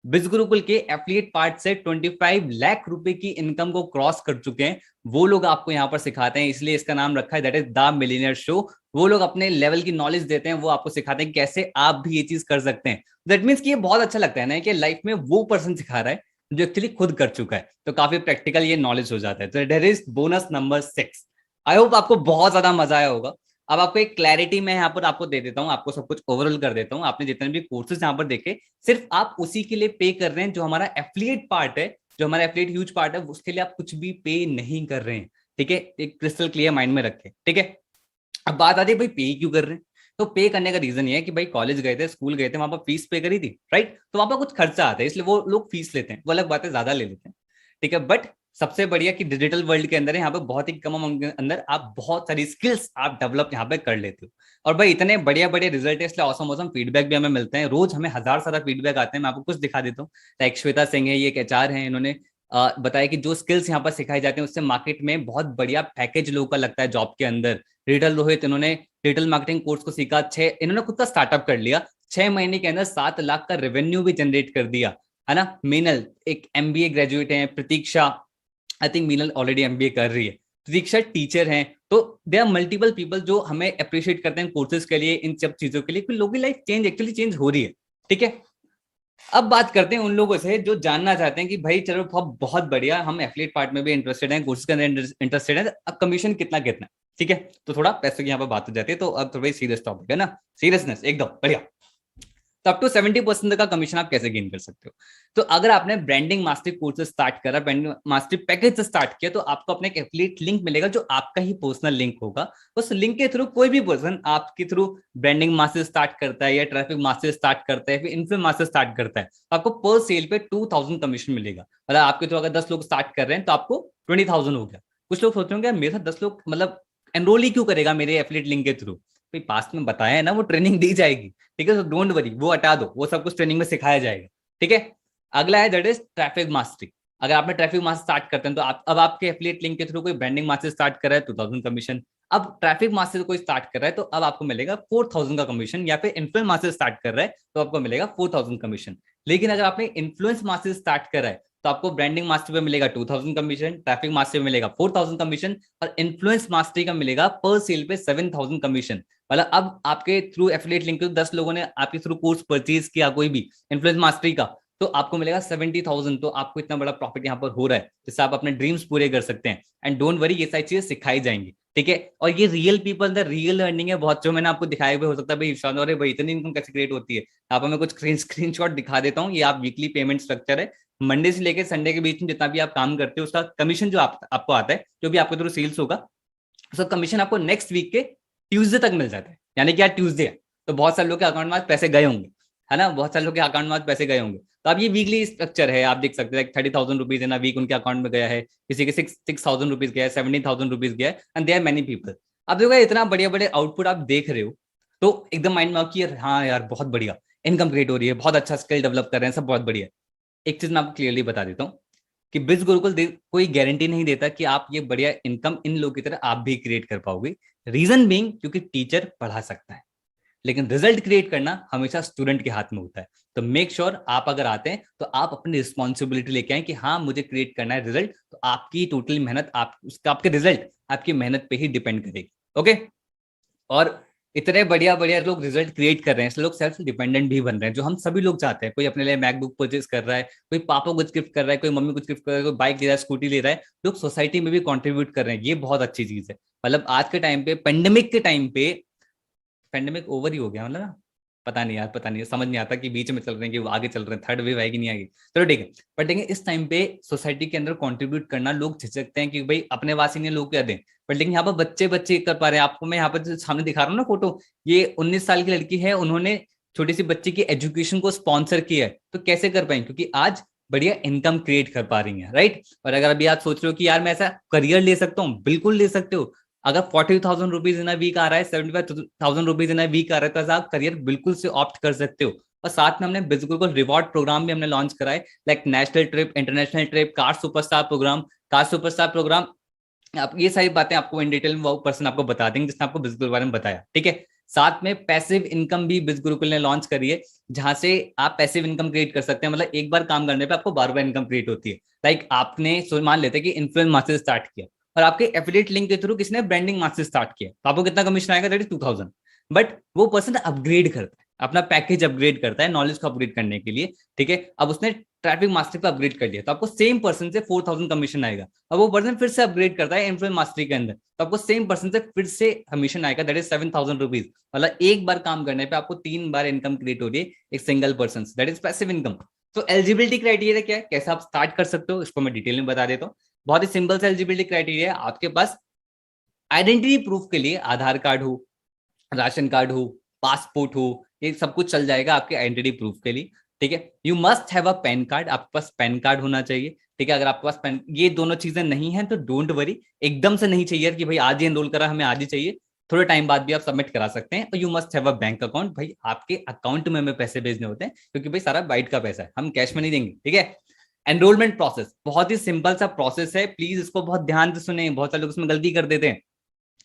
बिज गुरुकुल के एफिलिएट पार्ट से 25 लाख रुपए की इनकम को क्रॉस कर चुके हैं। वो लोग आपको यहाँ पर सिखाते हैं, इसलिए इसका नाम रखा है that is the millionaire show. वो लोग अपने लेवल की नॉलेज देते हैं, वो आपको सिखाते हैं कैसे आप भी ये चीज कर सकते हैं। दैट मीन्स कि ये बहुत अच्छा लगता है ना कि लाइफ में वो पर्सन सिखा रहा है जो एक्चुअली खुद कर चुका है, तो काफी प्रैक्टिकल ये नॉलेज हो जाता है। तो that is bonus number 6। I hope आपको बहुत ज्यादा मजा आया होगा। अब आपको एक क्लैरिटी मैं यहाँ पर आपको दे देता हूँ, आपको सब कुछ ओवरऑल कर देता हूँ। आपने जितने भी कोर्सेज यहाँ पर देखे, सिर्फ आप उसी के लिए पे कर रहे हैं जो हमारा एफिलिएट पार्ट है, जो हमारा एफिलिएट ह्यूज पार्ट है, उसके लिए आप कुछ भी पे नहीं कर रहे हैं। ठीक है, एक क्रिस्टल क्लियर माइंड में रखें। ठीक है, अब बात आती है भाई पे क्यों कर रहे हैं। तो पे करने का रीजन ये है कि भाई कॉलेज गए थे, स्कूल गए थे, वहां पर फीस पे करी थी, राइट, तो वहां पर कुछ खर्चा आता है, इसलिए वो लोग फीस लेते हैं, वो अलग बात है, ज्यादा ले लेते हैं। ठीक है, बट सबसे बढ़िया कि डिजिटल वर्ल्ड के अंदर यहाँ पे बहुत ही कम अमाउंट के अंदर आप बहुत सारी स्किल्स आप डेवलप यहाँ पे कर लेते हो। और भाई इतने बढ़िया बढ़िया रिजल्ट है, इसलिए औसम फीडबैक भी हमें मिलते हैं, रोज हमें 1000 सारा फीडबैक आते हैं। मैं आपको कुछ दिखा देता हूँ। लाइक श्वेता सिंह है, ये एक एचआर है, इन्होंने बताया कि जो स्किल्स यहाँ पर सिखाई जाती हैं उससे मार्केट में बहुत बढ़िया पैकेज लोगों का लगता है जॉब के अंदर। रिटल रोहित, इन्होंने रिटेल मार्केटिंग कोर्स को सीखा, इन्होंने खुद का स्टार्टअप कर लिया, 6 महीने के अंदर 7 लाख का रेवेन्यू भी जनरेट कर दिया, है ना। मीनल एक MBA ग्रेजुएट है, Pratiksha I think Meenal already MBA कर रही है, प्रतीक्षा टीचर हैं। तो दे आर मल्टीपल पीपल जो हमें अप्रिशिएट करते हैं कोर्सेज के लिए, इन सब चीजों के लिए, कि लोगों की लाइफ एक्चुअली चेंज हो रही है। ठीक है, अब बात करते हैं उन लोगों से जो जानना चाहते हैं कि भाई चलो बहुत बढ़िया, हम एफिलिएट पार्ट में भी इंटरेस्टेड हैं, कोर्सेज के अंदर इंटरेस्टेड हैं, अब कमीशन कितना कितना। ठीक है, तो थोड़ा पैसों की यहाँ पर बात हो जाती है, तो अब थोड़ा सीरियस टॉपिक है ना, सीरियसनेस एकदम बढ़िया। तो अप टू 70% का कमीशन आप कैसे गेन कर सकते हो। तो अगर आपने ब्रांडिंग मास्टरी कोर्स स्टार्ट करा, ब्रांडिंग मास्टरी पैकेज से स्टार्ट किया, तो आपको अपने एक एफिलिएट लिंक मिलेगा जो आपका ही पर्सनल लिंक होगा। उस लिंक के थ्रू कोई भी पर्सन आपके थ्रू ब्रांडिंग मास्टरी स्टार्ट करता है, या ट्रैफिक मास्टरी स्टार्ट करता है, फिर इन्फ्लुएंस मास्टरी स्टार्ट करता है, तो आपको पर सेल पे 2000 कमीशन मिलेगा। मतलब आपके थ्रू अगर 10 लोग स्टार्ट कर रहे हैं तो आपको 20,000 हो गया। कुछ लोग सोच रहे होंगे मेरे साथ 10 लोग मतलब एनरोल ही क्यों करेगा मेरे एफिलिएट लिंक के थ्रू। भाई पास्ट में बताया है ना, वो ट्रेनिंग दी जाएगी। ठीक है, तो डोंट वरी, वो हटा दो, वो सब कुछ ट्रेनिंग में सिखाया जाएगा। ठीक है, अगला है दैट इज ट्रैफिक मास्टरी। अगर आपने ट्रैफिक मास्टर स्टार्ट करते हैं तो अब आपके एफिलिएट लिंक के थ्रू कोई ब्रांडिंग मास्टर स्टार्ट कर रहा है 2000 कमीशन। अब ट्रैफिक मास्टर कोई स्टार्ट कर रहा है तो अब आपको मिलेगा 4000 का कमीशन, या फिर इन्फ्लुएंस मास्टर स्टार्ट कर रहा है तो आपको मिलेगा 4000 कमीशन। लेकिन अगर आपने इन्फ्लुएंस मास्टर स्टार्ट करा है तो आपको ब्रांडिंग मास्टर पे मिलेगा 2000 कमीशन, ट्रैफिक मास्टर पे मिलेगा 4000 कमीशन, और इन्फ्लुएंस मास्टरी का मिलेगा पर सेल पे 7000 कमीशन। मतलब अब आपके थ्रू एफिलिएट लिंक 10 लोगों ने आपके थ्रू कोर्स परचेज किया कोई भी इन्फ्लुएंस मास्टरी का, तो आपको मिलेगा 70,000। तो आपको इतना बड़ा प्रॉफिट यहाँ पर हो रहा है जिससे आप अपने ड्रीम्स पूरे कर सकते हैं। एंड डोंट वरी, ये सारी चीजें सिखाई जाएंगी, ठीक है। और ये real people the real earning है बहुत, जो मैंने आपको दिखाया भी हो सकता है भाई इरशाद, अरे भाई इतनी इनकम कैसे क्रिएट होती है। आप हमें कुछ स्क्रीनशॉट दिखा देता हूँ। ये आप वीकली पेमेंट स्ट्रक्चर है, मंडे से लेकर संडे के बीच में जितना भी आप काम करते हो उसका कमीशन जो आपको आता है, जो भी आपके थ्रू सेल्स होगा उसका कमीशन आपको नेक्स्ट वीक के ट्यूसडे तक मिल जाता है। यानी कि आज ट्यूसडे है तो बहुत सारे लोग के अकाउंट में आज पैसे गए होंगे, है ना, बहुत सारे लोग के अकाउंट में आज पैसे गए होंगे। तो अब ये वीकली स्ट्रक्चर है, आप देख सकते हैं 30,000 रुपीज इन वीक उनके अकाउंट में गया है, किसी के 6,000 रुपीज गया है, 17,000 रुपीज गया है, एंड देयर मेनी पीपल। अब देखो इतना बढ़िया बड़े आउटपुट आप देख रहे हो तो एकदम माइंड में आओ कि हाँ यार बहुत बढ़िया इनकम क्रिएट हो रही है, बहुत अच्छा स्किल डेवलप कर रहे हैं, सब बहुत बढ़िया। एक चीज मैं आपको क्लियरली बता देता हूँ कि बिज गुरुकुल कोई गारंटी नहीं देता कि आप ये बढ़िया इनकम इन लोगों की तरह आप भी क्रिएट कर पाओगे। रीजन बीइंग क्योंकि टीचर पढ़ा सकता है लेकिन रिजल्ट क्रिएट करना हमेशा स्टूडेंट के हाथ में होता है। तो मेक श्योर आप अगर आते हैं तो आप अपनी रिस्पॉन्सिबिलिटी लेके आए कि हाँ मुझे क्रिएट करना है रिजल्ट, तो आपकी टोटल मेहनत आपके रिजल्ट आपकी मेहनत पे ही डिपेंड करेगी। ओके, और इतने बढ़िया बढ़िया लोग रिजल्ट क्रिएट कर रहे हैं, इसलिए लोग सेल्फ डिपेंडेंट भी बन रहे हैं, जो हम सभी लोग चाहते हैं। कोई अपने लिए मैकबुक परचेज कर रहा है, कोई पापा कुछ गिफ्ट कर रहा है, कोई मम्मी कुछ गिफ्ट कर रहा है, कोई बाइक ले रहा है, स्कूटी ले रहा है, लोग सोसाइटी में भी कॉन्ट्रीब्यूट कर रहे हैं। ये बहुत अच्छी चीज है। मतलब आज के टाइम पे पेंडेमिक के टाइम पे, पेंडेमिक ओवर ही हो गया मतलब ना, पता नहीं यार, पता नहीं समझ नहीं आता कि बीच में चल रहे हैं कि वो आगे चल रहे हैं, थर्ड वेव आएगी नहीं आएगी, चलो ठीक है। बट देखिए इस टाइम पे सोसाइटी के अंदर कंट्रीब्यूट करना लोग झिझकते हैं कि भाई अपने वासी ने लोग क्या दें, बट लेकिन यहाँ पर बच्चे बच्चे कर पा रहे हैं। आपको मैं यहाँ पर सामने दिखा रहा हूँ ना फोटो, ये 19 साल की लड़की है, उन्होंने छोटी सी बच्ची की एजुकेशन को स्पॉन्सर किया है। तो कैसे कर पाएंगे, क्योंकि आज बढ़िया इनकम क्रिएट कर पा रही है, राइट। और अगर अभी आप सोच रहे हो कि यार मैं ऐसा करियर ले सकता हूँ, बिल्कुल ले सकते हो। अगर 40,000 रुपीज इन अ वीक आ रहा है, 75,000 रुपीज इन अ वीक आ रहा है, तो आप करियर बिल्कुल से ऑप्ट कर सकते हो। और साथ में हमने बिल्कुल रिवॉर्ड प्रोग्राम भी हमने लॉन्च करा है, like national trip, international trip, car superstar program, car superstar program. आप ये सारी बातें आपको इन डिटेल में वो पर्सन आपको बता देंगे जिसने आपको बिजगुरुकुल के बारे में बताया, ठीक है। साथ में पैसिव इनकम भी बिजगुरुकुल ने लॉन्च करी है, जहां से आप पैसिव इनकम क्रिएट कर सकते हैं। मतलब एक बार काम करने पे आपको बार बार इनकम क्रिएट होती है। लाइक आपने मान लेते कि इन्फ्लुएंस मार्केटिंग स्टार्ट किया और आपके एफिलिएट लिंक के थ्रू किसी ने ब्रांडिंग मार्केटिंग स्टार्ट किया, तो आपको कितना कमीशन आएगा, दैट इज 2000। बट वो पर्सन अपग्रेड करता है, अपना पैकेज अपग्रेड करता है नॉलेज को अपग्रेड करने के लिए, ठीक है। अब उसने ट्रैफिक मास्टर पे अपग्रेड कर दिया तो आपको सेम पर्सन से 4000 कमीशन आएगा। अब वो पर्सन फिर से अपग्रेड करता है इन्फ्लुएंस मास्टरी के अंदर, तो आपको सेम पर्सन से फिर से कमीशन आएगा, दैट इज 7000 रुपीज। मतलब एक बार काम करने पे आपको 3 बार इनकम क्रिएट हो रही है एक single person, that is passive income. तो एलिजिबिलिटी क्राइटेरिया क्या है, कैसे आप स्टार्ट कर सकते हो, इसको मैं डिटेल में बता देता हूँ। बहुत ही सिंपल सा एलिजिबिलिटी क्राइटेरिया है, आपके पास आइडेंटिटी प्रूफ के लिए आधार कार्ड हो, राशन कार्ड हो, पासपोर्ट हो, ये सब कुछ चल जाएगा आपके आइडेंटिटी प्रूफ के लिए, ठीक है। You must have a pan card, आपके पास पैन कार्ड होना चाहिए, ठीक है। अगर आपके पास पैन, ये दोनों चीजें नहीं है तो डोंट वरी, एकदम से नहीं चाहिए कि भाई आज ही एनरोल करा हमें आज ही चाहिए, थोड़े टाइम बाद भी आप सबमिट करा सकते हैं। और you must have a bank account, भाई आपके अकाउंट में हमें पैसे भेजने होते हैं क्योंकि भाई सारा बाइट का पैसा है, हम कैश में नहीं देंगे, ठीक है। एनरोलमेंट प्रोसेस बहुत ही सिंपल सा प्रोसेस है, प्लीज इसको बहुत ध्यान से सुने, बहुत सारे लोग इसमें गलती कर देते हैं।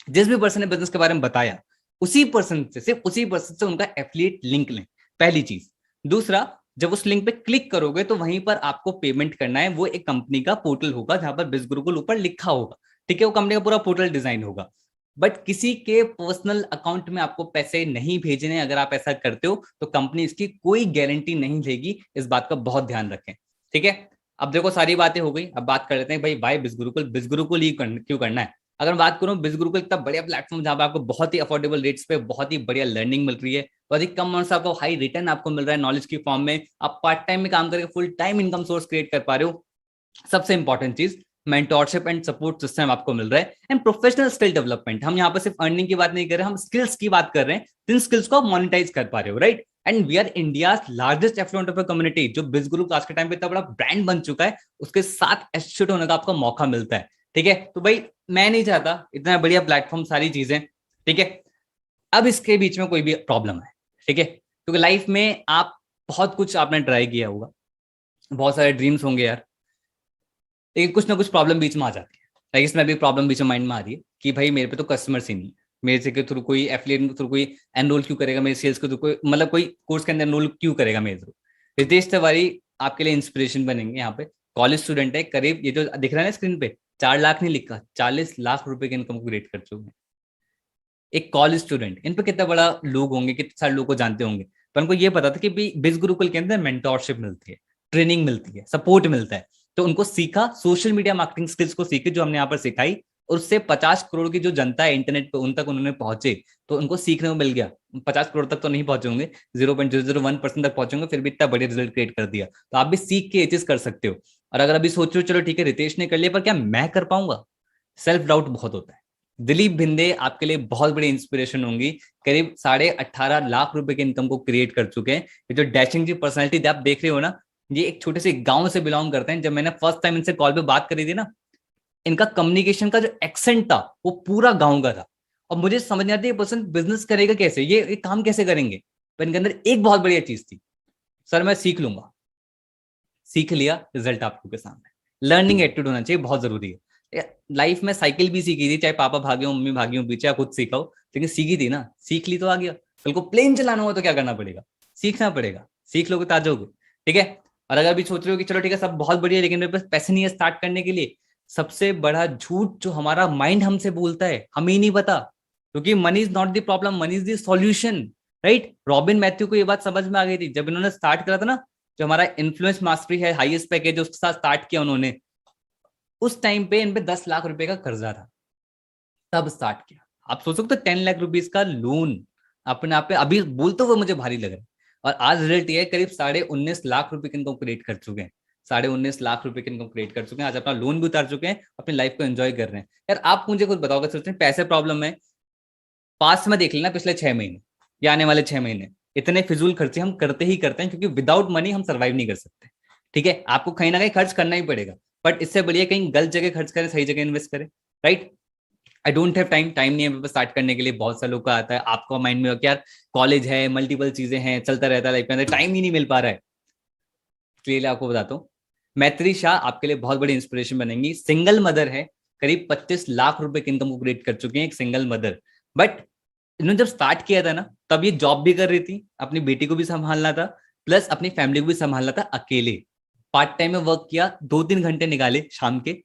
जिस भी पर्सन ने बिजनेस के बारे में बताया उसी पर्सन से, सिर्फ उसी पर्सन से उनका एफिलिएट लिंक लें, पहली चीज। दूसरा, जब उस लिंक पे क्लिक करोगे तो वहीं पर आपको पेमेंट करना है। वो एक कंपनी का पोर्टल होगा जहां पर बिजगुरुकुल ऊपर लिखा होगा, ठीक है। वो कंपनी का पूरा पोर्टल डिजाइन होगा, बट किसी के पर्सनल अकाउंट में आपको पैसे नहीं भेजने। अगर आप ऐसा करते हो तो कंपनी इसकी कोई गारंटी नहीं लेगी, इस बात का बहुत ध्यान रखें, ठीक है। अब देखो सारी बातें हो गई, अब बात कर लेते हैं भाई वाई बिजगुरुकुल, बिजगुरुकुल ही क्यों करना है। अगर मैं बात करूं, बिजगुरुकुल इतना बढ़िया प्लेटफॉर्म जहां पे आपको बहुत ही अफोर्डेबल रेट्स पे बहुत ही बढ़िया लर्निंग मिल रही है, बहुत ही कम अमाउंट से आपको हाई रिटर्न आपको मिल रहा है नॉलेज की फॉर्म में, आप पार्ट टाइम में काम करके full time income source create कर पा रहे हो। सबसे इंपॉर्टेंट चीज, मेंटोरशिप एंड सपोर्ट सिस्टम आपको मिल रहा है, एंड प्रोफेशनल स्किल डेवलपमेंट। हम यहाँ पर सिर्फ अर्निंग की बात नहीं कर रहे, हम स्किल्स की बात कर रहे हैं, जिन स्किल्स को आप मोनेटाइज कर पा रहे हो, right. And we are India largest affluent of community, जो बिजगुरु आज के टाइम पे इतना बड़ा ब्रांड बन चुका है, उसके साथ एसोसिएट होने का आपको मौका मिलता है, ठीक है। तो भाई मैं नहीं चाहता इतना बढ़िया प्लेटफॉर्म, सारी चीजें, ठीक है। अब इसके बीच में कोई भी प्रॉब्लम है, ठीक है, क्योंकि लाइफ में आप बहुत कुछ आपने ट्राई किया होगा, बहुत सारे ड्रीम्स होंगे यार, लेकिन कुछ ना कुछ प्रॉब्लम बीच में आ जाती है। लाइक इसमें भी प्रॉब्लम बीच में माइंड में आ रही है कि भाई मेरे पे तो कस्टमर्स ही नहीं है, मेरे से के थ्रू कोई एफिलिएट के थ्रू कोई एनरोल क्यों करेगा, मेरे सेल्स के थ्रू कोई, मतलब कोई कोर्स के अंदर एनरोल क्यों करेगा मेरे थ्रू। रितेश तिवारी आपके लिए इंस्पिरेशन बनेंगे यहाँ पे, कॉलेज स्टूडेंट है, करीब ये जो दिख रहा है ना स्क्रीन पे 4 लाख नहीं लिखा, 40 लाख रुपए की इनकम को क्रिएट कर चुके हैं। एक कॉलेज स्टूडेंट, इन पे कितना बड़ा लोग होंगे, कितने सारे लोग को जानते होंगे, पर उनको ये पता था कि भी बिज गुरुकुल के अंदर मेंटोरशिप मिलती है, ट्रेनिंग मिलती है, सपोर्ट मिलता है। तो उनको सीखा, सोशल मीडिया मार्केटिंग स्किल्स को सीखे जो हमने यहाँ पर सिखाई, और उससे 50 करोड़ की जो जनता है इंटरनेट पे, उन तक उन्होंने पहुंचे, तो उनको सीखने को मिल गया। 50 करोड़ तक तो नहीं पहुंचे होंगे, 0.001% तक पहुंचे होंगे, फिर भी इतना बढ़िया रिजल्ट क्रिएट कर दिया। तो आप भी सीख के ये चीज कर सकते हो। और अगर अभी सोच रहे हो चलो ठीक है रितेश ने कर लिया, पर क्या मैं कर पाऊंगा, सेल्फ डाउट बहुत होता है। दिलीप भिंदे आपके लिए बहुत बड़ी इंस्पिरेशन होंगी, करीब 18.5 लाख रुपए की इनकम को क्रिएट कर चुके हैं। ये जो डैशिंग की पर्सनैलिटी आप देख रहे हो ना, ये एक छोटे से गांव से बिलोंग करते हैं। जब मैंने फर्स्ट टाइम इनसे कॉल पे बात करी थी ना, इनका कम्युनिकेशन का जो एक्सेंट था वो पूरा गांव का था, और मुझे समझ नहीं आती ये पर्सन बिजनेस करेगा कैसे, ये काम कैसे करेंगे। पर इनके अंदर एक बहुत बढ़िया चीज थी, सर मैं सीख लूंगा। सीख लिया, रिजल्ट आपको के सामने। लर्निंग एटीट्यूड होना चाहिए, बहुत जरूरी है। लाइफ में साइकिल भी सीखी थी, चाहे पापा भागे हो, मम्मी भागी हो पीछे, या खुद सीखा हो, लेकिन सीखी थी ना, सीख ली तो आ गया। कल को प्लेन चलाना हो तो क्या करना पड़ेगा, सीखना पड़ेगा। सीख लोगे तो आ जाओगे, ठीक है। और अगर भी सोच रहे हो कि चलो ठीक है सब बहुत बढ़िया, लेकिन मेरे पास पैसे नहीं है स्टार्ट करने के लिए, सबसे बड़ा झूठ जो हमारा माइंड हमसे बोलता है, हमें ही नहीं पता, क्योंकि money is not the problem, money is the solution, right. Robin Matthew को ये बात समझ में आ गई थी जब इन्होंने स्टार्ट करा था ना, जो हमारा इन्फ्लुएंस मास्टरी है, हाईएस्ट पैकेज, उसके साथ स्टार्ट किया उन्होंने। उस टाइम पे इन पे 10 लाख रुपए का कर्जा था, तब स्टार्ट किया। आप सोच सकते हो 10 लाख रुपीज का लोन अपने आप पे अभी बोलते हुए मुझे भारी लग रहा है। और आज रिजल्ट ये है, करीब 19.5 लाख रुपए की इनकम क्रिएट कर चुके हैं। 19.5 लाख रुपए की इनकम क्रिएट कर चुके हैं। आज अपना लोन भी उतार चुके हैं, अपनी लाइफ को एंजॉय कर रहे हैं। यार आप मुझे कुछ बताओगे, सोचते हैं पैसे प्रॉब्लम है, पास में देख लेना पिछले 6 महीने या आने वाले 6 महीने, इतने फिजूल खर्चे हम करते ही करते हैं, क्योंकि विदाउट मनी हम सर्वाइव नहीं कर सकते, ठीक है। आपको कहीं ना कहीं खर्च करना ही पड़ेगा, बट इससे बढ़िया कहीं गलत जगह खर्च करें, सही जगह इन्वेस्ट करें, right. I don't have time, time नहीं है मेरे पास स्टार्ट करने के लिए। बहुत सारे लोग का आता है, आपका माइंड में यार कॉलेज है, मल्टीपल चीजें हैं, चलता रहता है लाइफ में, टाइम ही नहीं मिल पा रहा है। क्लियरली आपको बताता हूँ, मैत्री शाह आपके लिए बहुत बड़ी इंस्पिरेशन बनेंगी। सिंगल मदर है, करीब 25 लाख रुपए की इनकम को क्रिएट कर चुके हैं, एक सिंगल मदर। बट इन्होंने जब स्टार्ट किया था ना, तब ये जॉब भी कर रही थी, अपनी बेटी को भी संभालना था, प्लस अपनी फैमिली को भी संभालना था अकेले। पार्ट टाइम में वर्क किया, 2-3 घंटे निकाले शाम के,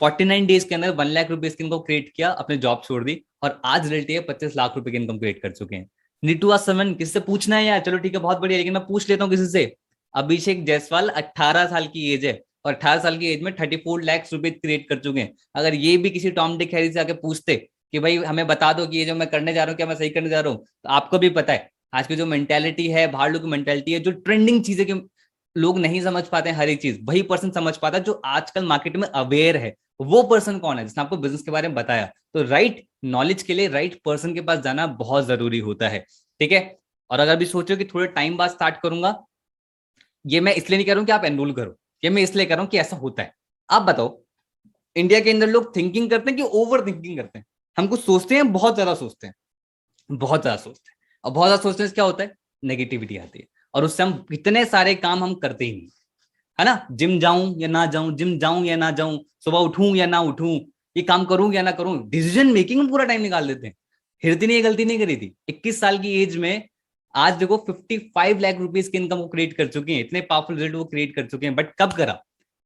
49 डेज के अंदर 1 लाख रुपए की इनकम क्रिएट किया, अपने जॉब छोड़ दी, और आज रिजल्ट है 25 लाख रुपए की इनकम क्रिएट कर चुके हैं। नीटू आसमन, किससे पूछना है यार, चलो ठीक है बहुत बढ़िया, लेकिन मैं पूछ लेता हूँ किसी से। अभिषेक जायसवाल, 18 साल की एज है, और 18 साल की एज में 34 लाख रुपए क्रिएट कर चुके हैं। अगर ये भी किसी टॉम डिक हैरी से आके पूछते कि भाई हमें बता दो कि ये जो मैं करने जा रहा हूँ क्या मैं सही करने जा रहा हूँ, तो आपको भी पता है आज की जो मेंटेलिटी है, बाहर लोग की मेंटेलिटी है, जो ट्रेंडिंग चीजें के लोग नहीं समझ पाते हैं, हर एक चीज वही पर्सन समझ पाता है जो आजकल मार्केट में अवेयर है। वो पर्सन कौन है, जिसने आपको बिजनेस के बारे में बताया। तो राइट नॉलेज के लिए राइट पर्सन के पास जाना बहुत जरूरी होता है, ठीक है। और अगर भी सोचो कि थोड़े टाइम बाद स्टार्ट करूंगा, ये मैं इसलिए नहीं कह रहा हूं कि आप एनरोल करो, ये मैं इसलिए कह रहा हूं कि ऐसा होता है। आप बताओ, इंडिया के अंदर लोग थिंकिंग करते हैं कि ओवर थिंकिंग करते हैं। हम कुछ सोचते हैं, बहुत ज्यादा सोचते हैं, बहुत ज्यादा सोचते हैं, और बहुत ज्यादा सोचने से क्या होता है, नेगेटिविटी आती है, और उससे हम कितने सारे काम हम करते ही नहीं, है ना। जिम जाऊं या ना जाऊं, जिम जाऊं या ना जाऊं, सुबह उठूं या ना उठूं, ये काम करूं या ना करूं, डिसीजन मेकिंग में पूरा टाइम निकाल देते हैं। हिरती ने ये गलती नहीं करी थी, 21 साल की एज में आज देखो 55 लाख रुपीज की इनकम को क्रिएट कर चुके हैं, इतने पावरफुल रिजल्ट वो क्रिएट कर चुके हैं। बट कब करा,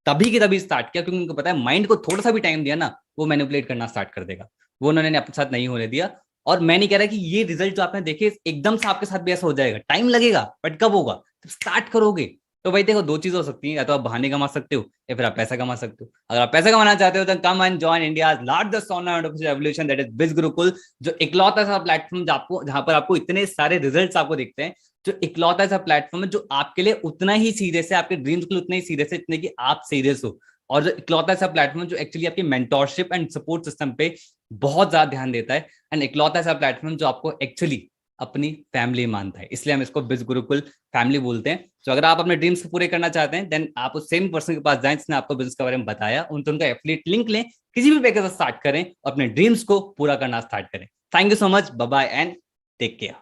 तभी की तभी स्टार्ट किया, क्योंकि उनको पता है माइंड को थोड़ा सा भी टाइम दिया ना, वो मैनिपुलेट करना स्टार्ट कर देगा। वो उन्होंने अपने साथ नहीं होने दिया। और मैं नहीं कह रहा कि ये रिजल्ट जो आपने देखे एकदम से आपके साथ भी ऐसा हो जाएगा, टाइम लगेगा, बट कब होगा, जब स्टार्ट करोगे। तो भाई देखो, दो चीज हो सकती है, या तो आप बहाने कमा सकते हो या फिर आप पैसा कमा सकते हो। अगर आप पैसा कमाना चाहते हो तो come and join India's largest online revolution, that is बिज गुरुकुल, जो इकलौता सा प्लेटफॉर्म जहां पर आपको इतने सारे रिजल्ट्स आपको दिखते हैं, जो इकलौता सा प्लेटफॉर्म है जो आपके लिए उतना ही सीरियस है, आपके ड्रीम्स के लिए उतना ही सीरियस है जितने कि आप सीरियस हो, और जो इकलौता सा प्लेटफॉर्म जो एक्चुअली आपकी मेंटोरशिप एंड सपोर्ट सिस्टम पे बहुत ज्यादा ध्यान देता है, एंड इकलौता सा प्लेटफॉर्म जो आपको एक्चुअली अपनी फैमिली मानता है, इसलिए हम इसको बिज गुरुकुल फैमिली बोलते हैं। तो अगर आप अपने ड्रीम्स पूरे करना चाहते हैं, देन आप उस सेम पर्सन के पास जाएं जिसने आपको बिजनेस के बारे में बताया, उनका एफिलिएट लिंक लें, किसी भी पैकेज से स्टार्ट करें, अपने ड्रीम्स को पूरा करना स्टार्ट करें। Thank you so much, bye bye and take care.